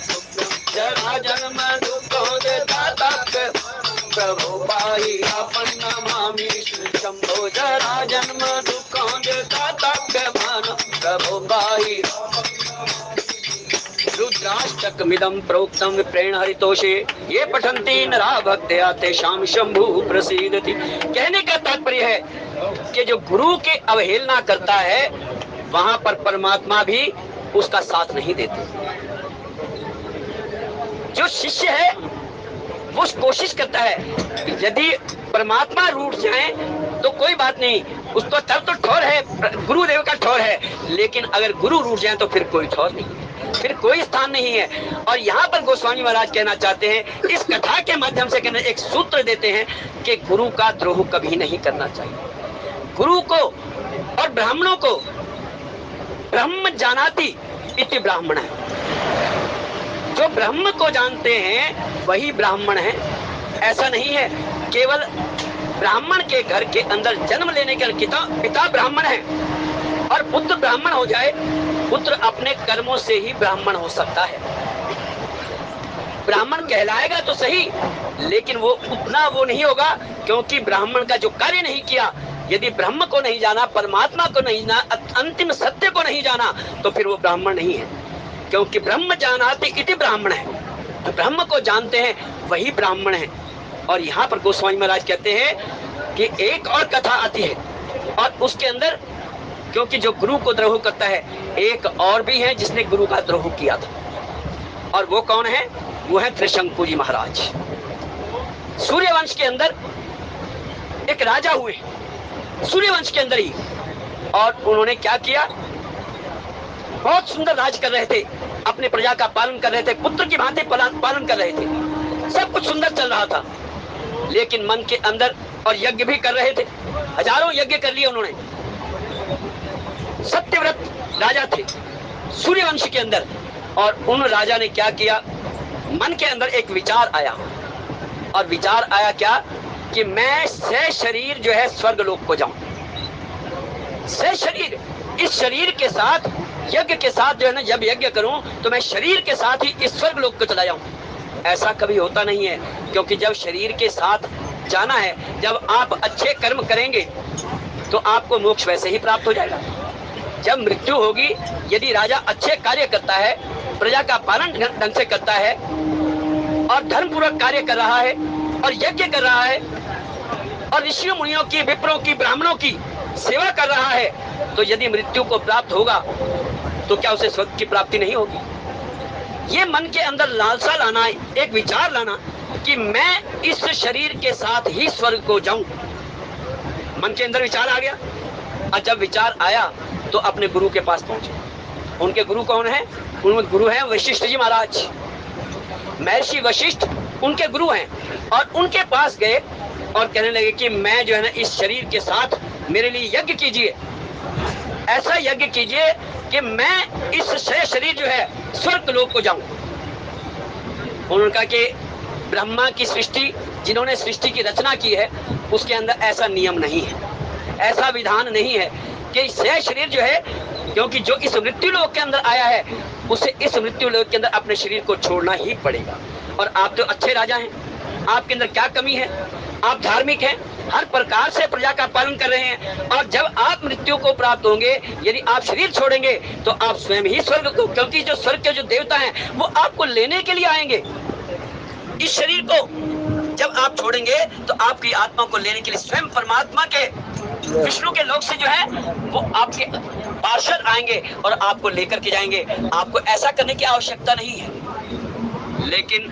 [SPEAKER 1] जरा जन्म दुखोदाता प्रभु पाहि आपन नमामि शंभो जरा जन्म दुखोदाता प्रभु पाहि। रुद्राष्टकमिदं प्रोक्तं विप्रेण हरितोषे ये पठन्ति नरा भक्त्या तेषां शंभु प्रसीदति। कहने का तात्पर्य है कि जो गुरु के अवहेलना करता है वहां पर परमात्मा भी उसका साथ नहीं देते। जो शिष्य है वो कोशिश करता है यदि परमात्मा रूठ जाए तो कोई बात नहीं, उसको तब तो ठौर है, गुरुदेव का ठौर है, लेकिन अगर गुरु रूठ जाए तो फिर कोई ठौर नहीं, फिर कोई स्थान नहीं है। और यहाँ पर गोस्वामी महाराज कहना चाहते हैं, इस कथा के माध्यम से कहना एक सूत्र देते हैं कि गुरु का द्रोह कभी नहीं करना चाहिए। गुरु को और ब्राह्मणों को ब्रह्म जानाति इति ब्राह्मण है, जो ब्रह्म को जानते हैं वही ब्राह्मण है। ऐसा नहीं है केवल ब्राह्मण के घर के अंदर जन्म लेने के पिता ब्राह्मण है और पुत्र ब्राह्मण हो जाए, पुत्र अपने कर्मों से ही ब्राह्मण हो सकता है। ब्राह्मण कहलाएगा तो सही, लेकिन वो उतना वो नहीं होगा, क्योंकि ब्राह्मण का जो कार्य नहीं किया, यदि ब्रह्म को नहीं जाना, परमात्मा को नहीं जाना, अंतिम सत्य को नहीं जाना, तो फिर वो ब्राह्मण नहीं है। क्योंकि ब्रह्म जानाति इति ब्राह्मण है, तो ब्रह्म को जानते हैं वही ब्राह्मण है। और यहाँ पर गोस्वामी महाराज कहते हैं कि एक और कथा आती है और उसके अंदर, क्योंकि जो गुरु को द्रोह करता है, एक और भी है जिसने गुरु का द्रोह किया था, और वो कौन है? वो है त्रिशंकु जी महाराज। सूर्यवंश के अंदर एक राजा हुए, सूर्यवंश के अंदर ही, और उन्होंने क्या किया? बहुत सुंदर राज कर रहे थे, अपने प्रजा का पालन कर रहे थे, पुत्र की भांति पालन कर रहे थे, सब कुछ सुंदर चल रहा था। लेकिन मन के अंदर, और यज्ञ भी कर रहे थे, हजारों यज्ञ कर लिए उन्होंने, सत्यव्रत राजा थे सूर्यवंश के अंदर। और उन राजा ने क्या किया? मन के अंदर एक विचार आया, और विचार आया क्या कि मैं से शरीर जो है स्वर्ग लोक को जाऊं। से शरीर, इस शरीर के साथ, यज्ञ के साथ जो है ना, जब यज्ञ करूं तो मैं शरीर के साथ ही इस स्वर्ग लोक को चला जाऊं। ऐसा कभी होता नहीं है, क्योंकि जब शरीर के साथ जाना है, जब आप अच्छे कर्म करेंगे तो आपको मोक्ष वैसे ही प्राप्त हो जाएगा। जब मृत्यु होगी, यदि राजा अच्छे कार्य करता है, प्रजा का पालन ढंग से करता है और धर्मपूर्वक कार्य कर रहा है और यज्ञ कर रहा है और ऋषियों मुनियों की, विप्रों की, ब्राह्मणों की सेवा कर रहा है, तो यदि मृत्यु को प्राप्त होगा तो क्या उसे स्वर्ग की प्राप्ति नहीं होगी? ये मन के अंदर लालसा लाना, एक विचार लाना कि मैं इस शरीर के साथ ही स्वर्ग को जाऊं, मन के अंदर विचार आ गया। और जब विचार आया तो अपने गुरु के पास पहुंचे। उनके गुरु कौन है? उनके गुरु हैं वशिष्ठ जी महाराज। महर्षि वशिष्ठ उनके गुरु हैं, और उनके पास गए और कहने लगे कि मैं जो है ना, इस शरीर के साथ मेरे लिए यज्ञ कीजिए, ऐसा यज्ञ कीजिए कि मैं इस से शरीर जो है स्वर्ग लोक को जाऊं। उन्होंने कहा कि ब्रह्मा की सृष्टि, जिन्होंने सृष्टि की रचना की है, उसके अंदर ऐसा नियम नहीं है, ऐसा विधान नहीं है कि से शरीर जो है, क्योंकि जो इस मृत्यु लोक के अंदर आया है उसे इस मृत्यु लोक के अंदर अपने शरीर को छोड़ना ही पड़ेगा। और आप तो अच्छे राजा हैं, आपके अंदर क्या कमी है? आप धार्मिक हैं, हर प्रकार से प्रजा का पालन कर रहे हैं, और जब आप मृत्यु को प्राप्त होंगे, यदि आप शरीर छोड़ेंगे तो आप स्वयं ही स्वर्ग को, क्योंकि जो स्वर्ग के जो देवता हैं वो आपको लेने के लिए आएंगे। इस शरीर को जब आप छोड़ेंगे तो आपकी आत्मा को लेने के लिए स्वयं परमात्मा के विष्णु के लोक से जो है वो आपके पार्षद आएंगे और आपको लेकर के जाएंगे। आपको ऐसा करने की आवश्यकता नहीं है। लेकिन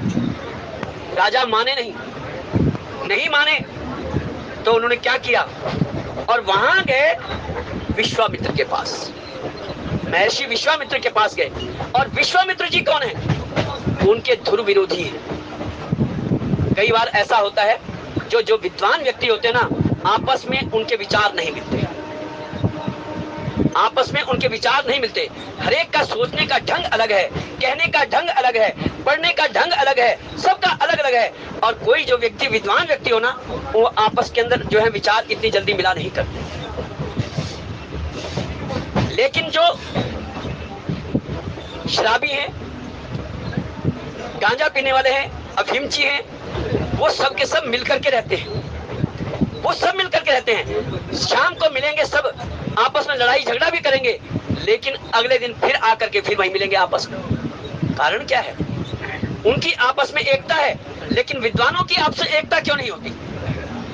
[SPEAKER 1] राजा माने नहीं माने, तो उन्होंने क्या किया, और वहां गए विश्वामित्र के पास, महर्षि विश्वामित्र के पास गए। और विश्वामित्र जी कौन है? उनके ध्रुव विरोधी हैं। कई बार ऐसा होता है, जो विद्वान व्यक्ति होते हैं ना, आपस में उनके विचार नहीं मिलते, आपस में उनके विचार नहीं मिलते। हरेक का सोचने का ढंग अलग है, कहने का ढंग अलग है, पढ़ने का ढंग अलग है, सबका अलग अलग है। और कोई जो व्यक्ति विद्वान व्यक्ति हो ना, वो आपस के अंदर जो है विचार इतनी जल्दी मिला नहीं करते। लेकिन जो शराबी हैं, गांजा पीने वाले हैं, अफीमची हैं, वो सब के सब मिलकर के रहते हैं, वो सब मिलकर के रहते हैं। शाम को मिलेंगे, सब आपस में लड़ाई झगड़ा भी करेंगे, लेकिन अगले दिन फिर आकर के फिर वहीं मिलेंगे आपस में। कारण क्या है? उनकी आपस में एकता है, लेकिन विद्वानों की आपस में एकता क्यों नहीं होती?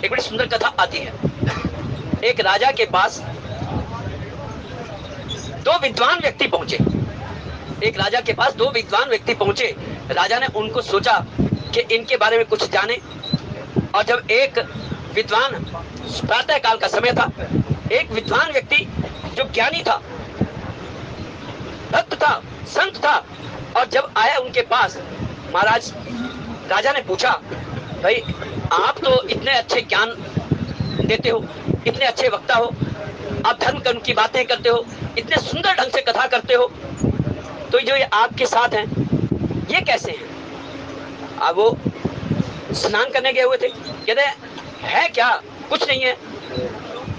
[SPEAKER 1] एक बड़ी सुंदर कथा आती है। एक राजा के पास दो विद्वान व्यक्ति पहुंचे। एक राजा के पास दो विद्वान व्यक्ति पहुंचे। राजा ने उनको सोचा कि इनके बारे में कुछ जाने। और जब एक विद्वान, प्रातः काल का समय था, एक विद्वान व्यक्ति जो ज्ञानी था, भक्त था, संत था, और जब आया उनके पास, महाराज, राजा ने पूछा, भाई आप तो इतने अच्छे ज्ञान देते हो, इतने अच्छे वक्ता हो, आप धर्म कर्म की बातें करते हो, इतने सुंदर ढंग से कथा करते हो, तो जो ये आपके साथ हैं ये कैसे हैं? अब वो स्नान करने गए हुए थे, कहते है क्या? कुछ नहीं है,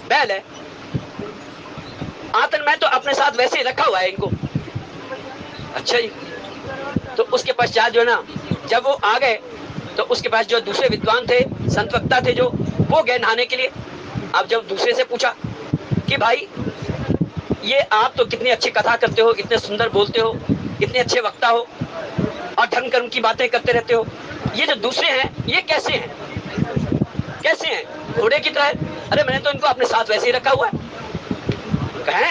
[SPEAKER 1] बैल है, आतन मैं तो अपने साथ वैसे ही रखा हुआ है इनको। अच्छा जी। तो उसके पश्चात जो है ना, जब वो आ गए तो उसके पास जो दूसरे विद्वान थे, संत वक्ता थे, जो वो गए नहाने के लिए। अब जब दूसरे से पूछा कि भाई ये आप तो कितनी अच्छी कथा करते हो, इतने सुंदर बोलते हो, इतने अच्छे वक्ता हो, और धर्म कर्म की बातें करते रहते हो, ये जो दूसरे हैं ये कैसे हैं? कैसे हैं? घोड़े की तरह? अरे मैंने तो इनको अपने साथ वैसे ही रखा हुआ है। कहें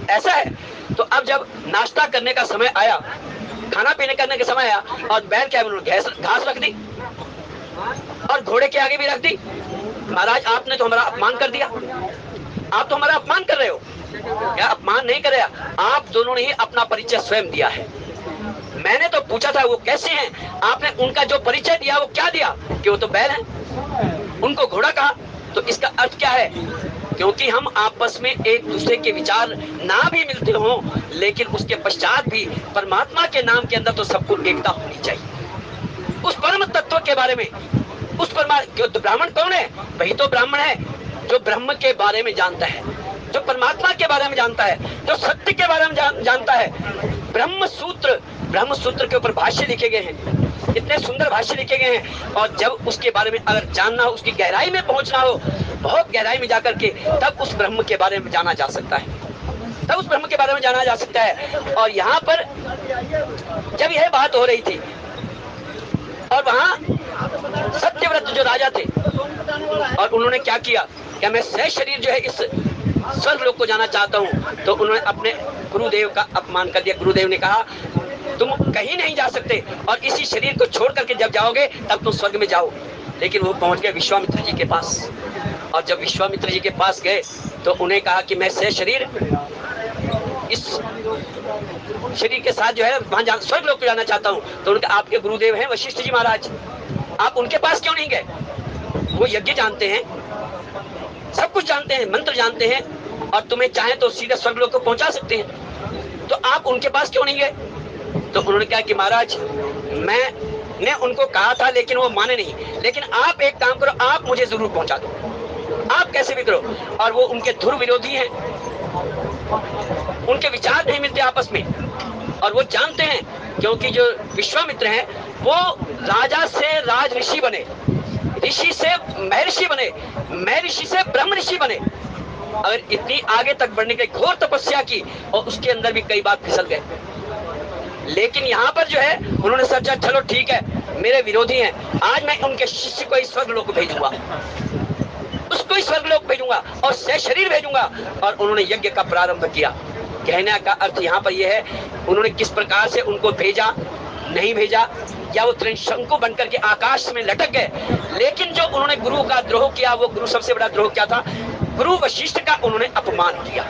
[SPEAKER 1] ऐसा है। तो अब जब नाश्ता करने का समय आया, खाना पीने करने का समय आया, और बैल क्या, उन्होंने घास रख दी और घोड़े के आगे भी रख दी। महाराज आपने तो हमारा अपमान कर दिया, आप तो हमारा अपमान कर रहे हो। क्या अपमान नहीं कर रहे, आप दोनों ने ही अपना परिचय स्वयं दिया है। मैंने तो पूछा था वो कैसे हैं, आपने उनका जो परिचय दिया वो क्या दिया कि वो तो बैल हैं, उनको घोड़ा कहा। तो इसका अर्थ क्या है? क्योंकि हम आपस में एक दूसरे के विचार ना भी मिलते हों, लेकिन उसके पश्चात भी परमात्मा के नाम के अंदर तो सबको एकता होनी चाहिए। उस परम तत्व के बारे में, उस तो ब्राह्मण कौन है? वही तो ब्राह्मण है जो ब्रह्म के बारे में जानता है, जो परमात्मा के बारे में जानता है, जो सत्य के बारे में जानता है। ब्रह्म सूत्र के ऊपर भाष्य लिखे गए हैं, इतने सुंदर भाष्य लिखे गए हैं। और जब उसके बारे में अगर जानना हो, उसकी गहराई में पहुंचना हो, बहुत गहराई में जाकर के, तब उस ब्रह्म के बारे में जाना जा सकता है, तब उस ब्रह्म के बारे में जाना जा सकता है। और यहाँ पर जब यह बात हो रही थी, और वहां सत्यव्रत जो राजा थे, और उन्होंने क्या किया कि मैं सह शरीर जो है इस स्वर्ग लोक को जाना चाहता हूं, तो उन्होंने अपने गुरुदेव का अपमान कर दिया। गुरुदेव ने कहा तुम कहीं नहीं जा सकते, और इसी शरीर को छोड़ करके जब जाओगे तब तुम स्वर्ग में जाओ। लेकिन वो पहुंच गए विश्वामित्र जी के पास, और जब विश्वामित्र जी के पास गए तो उन्हें कहा कि मैं सह शरीर इस शरीर के साथ जो है वहां स्वर्ग लोक को जाना चाहता हूं। तो उनके आपके गुरुदेव हैं वशिष्ठ जी महाराज, आप उनके पास क्यों नहीं गए? वो यज्ञ जानते हैं, सब कुछ जानते हैं, मंत्र जानते हैं, और तुम्हें चाहे तो सीधे स्वर्ग लोक को पहुंचा सकते हैं। तो आप उनके पास क्यों नहीं गए? तो उन्होंने कहा कि महाराज मैंने उनको कहा था लेकिन वो माने नहीं, लेकिन आप एक काम करो, आप मुझे जरूर पहुंचा दो, आप कैसे भी करो। और वो उनके ध्रुव विरोधी हैं, उनके विचार नहीं मिलते आपस में, और वो जानते हैं क्योंकि जो विश्वामित्र हैं वो राजा से राज ऋषि बने, ऋषि से महर्षि बने, महर्षि से ब्रह्म ऋषि बने। अगर इतनी आगे तक बढ़ने की घोर तपस्या की और उसके अंदर भी कई बार फिसल गए। लेकिन यहाँ पर जो है उन्होंने सोचा चलो ठीक है, मेरे विरोधी हैं, आज मैं उनके शिष्य को इस स्वर्गलोक भेजूंगा, उसको इस स्वर्गलोक भेजूंगा और शरीर भेजूंगा। और उन्होंने यज्ञ का प्रारंभ किया। कहने का अर्थ यहाँ पर यह है, उन्होंने किस प्रकार से उनको भेजा, नहीं भेजा, या वो त्रिशंकु बनकर के आकाश में लटक गए, लेकिन जो उन्होंने गुरु का द्रोह किया, वो गुरु सबसे बड़ा द्रोह क्या था? गुरु वशिष्ठ का उन्होंने अपमान किया,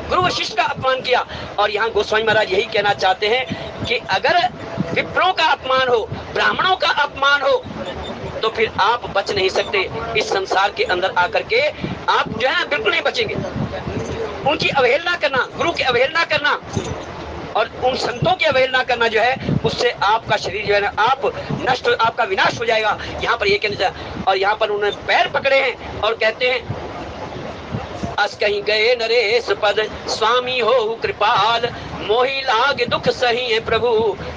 [SPEAKER 1] गुरु वशिष्ठ का अपमान किया। और यहाँ गोस्वामी महाराज यही कहना चाहते हैं कि अगर विप्रों का अपमान हो, ब्राह्मणों का अपमान हो, तो फिर आप बच नहीं सकते। इस संसार के अंदर आकर के आप जो है बिल्कुल नहीं बचेंगे। उनकी अवहेलना करना, गुरु की अवहेलना करना और उन संतों की अवहेलना करना जो है, उससे आपका शरीर जो है ना आप नष्ट, आपका विनाश हो जाएगा। यहाँ पर ये कहना, और यहाँ पर उन्होंने पैर पकड़े हैं और कहते हैं अस कहीं गए नरेश पद, स्वामी हो कृपाल, मोहि लाग दुख सही है प्रभु,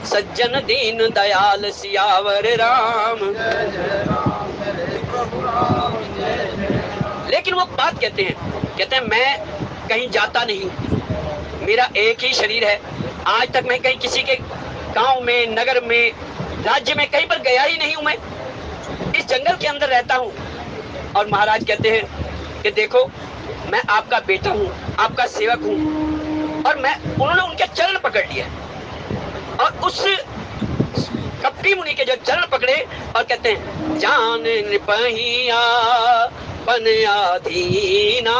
[SPEAKER 1] सज्जन दीन दयाल सियावर राम। लेकिन वो बात कहते हैं मैं कहीं जाता नहीं, मेरा एक ही शरीर है। आज तक मैं कहीं किसी के गांव में, नगर में, राज्य में कहीं पर गया ही नहीं हूं। मैं इस जंगल के अंदर रहता हूं। और महाराज कहते हैं कि देखो मैं आपका बेटा हूं, आपका सेवक हूं। और उन्होंने उनके चरण पकड़ लिए और उस कपटी मुनि के जो चरण पकड़े और कहते हैं जान नृपहिया पन आधीना,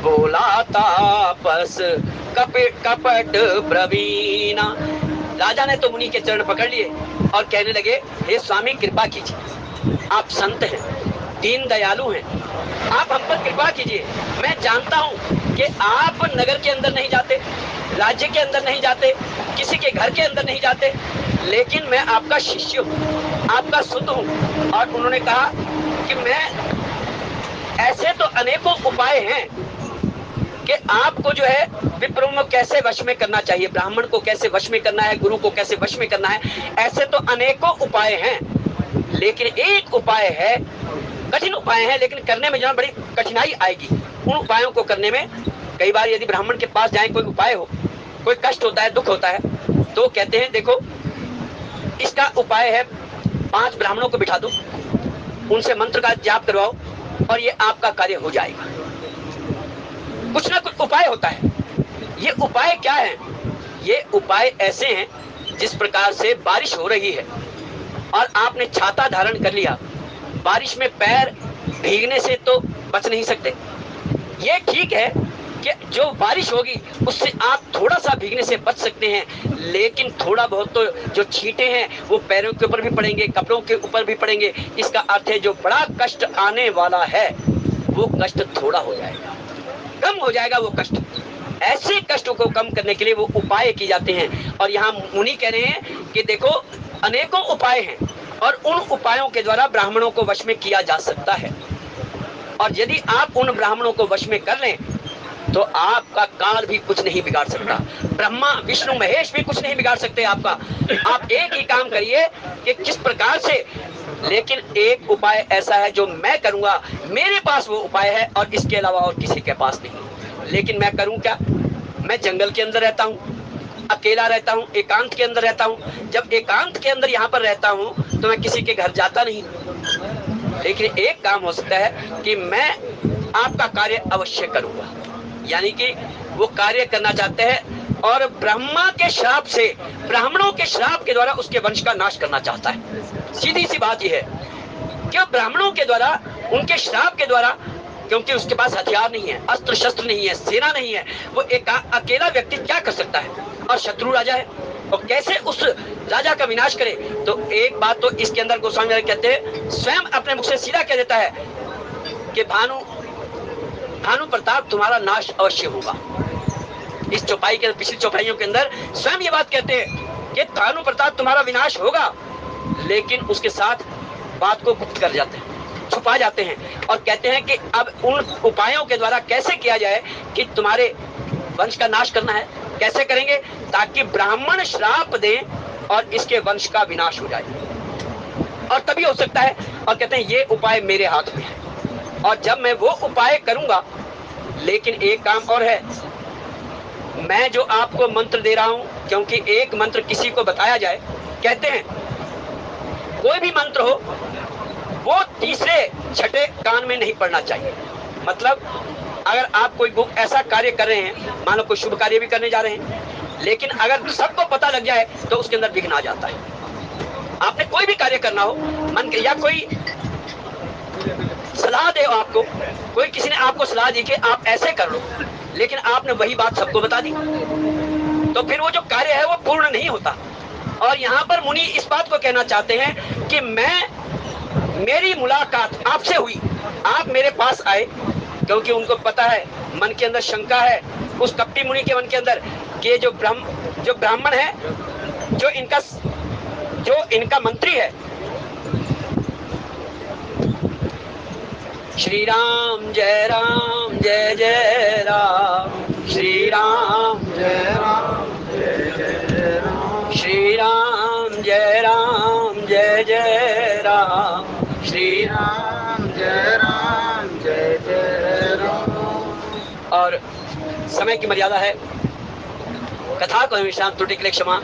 [SPEAKER 1] बोला तापस कपट प्रवीणा। राजा ने तो मुनि के चरण पकड़ लिए और कहने लगे हे स्वामी कृपा कीजिए, आप संत हैं, दीन दयालु हैं, आप हम पर कृपा कीजिए। मैं जानता हूं कि आप नगर के अंदर नहीं जाते, राज्य के अंदर नहीं जाते, किसी के घर के अंदर नहीं जाते, लेकिन मैं आपका शिष्य हूं, आपका सुत हूं। और उन्होंने कहा कि मैं ऐसे तो अनेकों उपाय हैं कि आपको जो है विप्रों को कैसे वश में करना चाहिए, ब्राह्मण को कैसे वश में करना है, गुरु को कैसे वश में करना है, ऐसे तो अनेकों उपाय हैं। लेकिन एक उपाय है, कठिन उपाय है, लेकिन करने में जो बड़ी कठिनाई आएगी। उन उपायों को करने में कई बार यदि ब्राह्मण के पास जाए, कोई उपाय हो, कोई कष्ट होता है, दुख होता है, तो कहते हैं देखो इसका उपाय है 5 ब्राह्मणों को बिठा दो, उनसे मंत्र का जाप करवाओ और ये आपका कार्य हो जाएगा। कुछ ना कुछ उपाय होता है। ये उपाय क्या है? ये उपाय ऐसे हैं जिस प्रकार से बारिश हो रही है और आपने छाता धारण कर लिया, बारिश में पैर भीगने से तो बच नहीं सकते। ये ठीक है कि जो बारिश होगी उससे आप थोड़ा सा भीगने से बच सकते हैं, लेकिन थोड़ा बहुत तो जो छींटे हैं वो पैरों के ऊपर भी पड़ेंगे, कपड़ों के ऊपर भी पड़ेंगे। इसका अर्थ है जो बड़ा कष्ट आने वाला है वो कष्ट थोड़ा हो जाएगा, कम हो जाएगा वो कष्ट। ऐसे कष्टों को कम करने के लिए वो उपाय किए जाते हैं। और यहाँ मुनि कह रहे हैं कि देखो अनेकों उपाय हैं और उन उपायों के द्वारा ब्राह्मणों को वश में किया जा सकता है। और यदि आप उन ब्राह्मणों को वश में कर लें तो आपका काल भी कुछ नहीं बिगाड़ सकता, ब्रह्मा विष्णु महेश भी कुछ नहीं बिगाड़ सकते आपका। आप एक ही काम करिए कि किस प्रकार से, लेकिन एक उपाय ऐसा है जो मैं करूंगा, मेरे पास वो उपाय है और इसके अलावा और किसी के पास नहीं। लेकिन मैं करूं क्या? मैं जंगल के अंदर रहता हूं, अकेला रहता हूं, एकांत के अंदर रहता हूं। जब एकांत के अंदर यहाँ पर रहता हूं तो मैं किसी के घर जाता नहीं। लेकिन एक काम हो सकता है कि मैं आपका कार्य अवश्य करूंगा, यानी कि वो कार्य करना चाहते हैं और ब्रह्मा के श्राप से, ब्राह्मणों के श्राप के द्वारा उसके वंश का नाश करना चाहता है। सीधी सी बात यह है कि ब्राह्मणों के द्वारा, उनके श्राप के द्वारा, क्योंकि उसके पास हथियार नहीं है, अस्त्र शस्त्र नहीं है, सेना नहीं है, वो एक अकेला व्यक्ति क्या कर सकता है? और शत्रु राजा है, और कैसे उस राजा का विनाश करे? तो एक बात तो इसके अंदर गोस्वामी कहते हैं, स्वयं अपने मुख से सीधा कह देता है कि भानु प्रताप तुम्हारा नाश अवश्य होगा। इस चौपाई के पिछली चौपाइयों के अंदर स्वयं ये बात कहते हैं कि भानु प्रताप तुम्हारा विनाश होगा, लेकिन उसके साथ बात को गुप्त कर जाते हैं, छुपा जाते हैं और कहते हैं कि अब उन उपायों के द्वारा कैसे किया जाए कि तुम्हारे वंश का नाश करना है। कैसे करेंगे? ताकि ब्राह्मण श्राप दें और इसके वंश का विनाश हो जाए, और तभी हो सकता है। और कहते हैं ये उपाय मेरे हाथ में है और जब मैं वो उपाय करूंगा, लेकिन एक काम और है, मैं जो आपको मंत्र दे रहा हूं, क्योंकि एक मंत्र किसी को बताया जाए, कहते हैं कोई भी मंत्र हो वो तीसरे छठे कान में नहीं पड़ना चाहिए। मतलब अगर आप कोई ऐसा कार्य कर रहे हैं, मान लो कोई शुभ कार्य भी करने जा रहे हैं, लेकिन अगर सबको पता लग जाए तो उसके अंदर विघ्न आ जाता है। आपने कोई भी कार्य करना हो, मन के या कोई सलाह दे आपको, कोई किसी ने आपको सलाह दी कि आप ऐसे कर लो, लेकिन आपने वही बात सबको बता दी, तो फिर वो जो कार्य है वो पूर्ण नहीं होता। और यहाँ पर मुनि इस बात को कहना चाहते हैं कि मेरी मुलाकात आपसे हुई, आप मेरे पास आए, क्योंकि उनको पता है, मन के अंदर शंका है उस कपटी मुनि के मन के अंदर कि जो ब्राह्मण है, जो इनका मंत्री है, श्री राम जय जय राम, श्री राम जय जय राम, श्री राम जय जय राम, श्री राम जय जय राम। और समय की मर्यादा है, कथा को विश्राम त्रुटि के लिए क्षमा।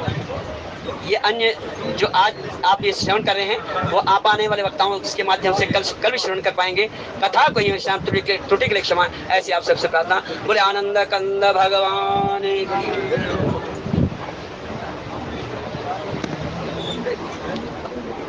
[SPEAKER 1] ये अन्य जो आज आप ये श्रवण कर रहे हैं वो आप आने वाले वक्ताओं के माध्यम से कल भी श्रवण कर पाएंगे। कथा को विश्राम त्रुटि के लिए क्षमा, ऐसी आप सबसे प्रार्थना। बोले आनंद कंद भगवान।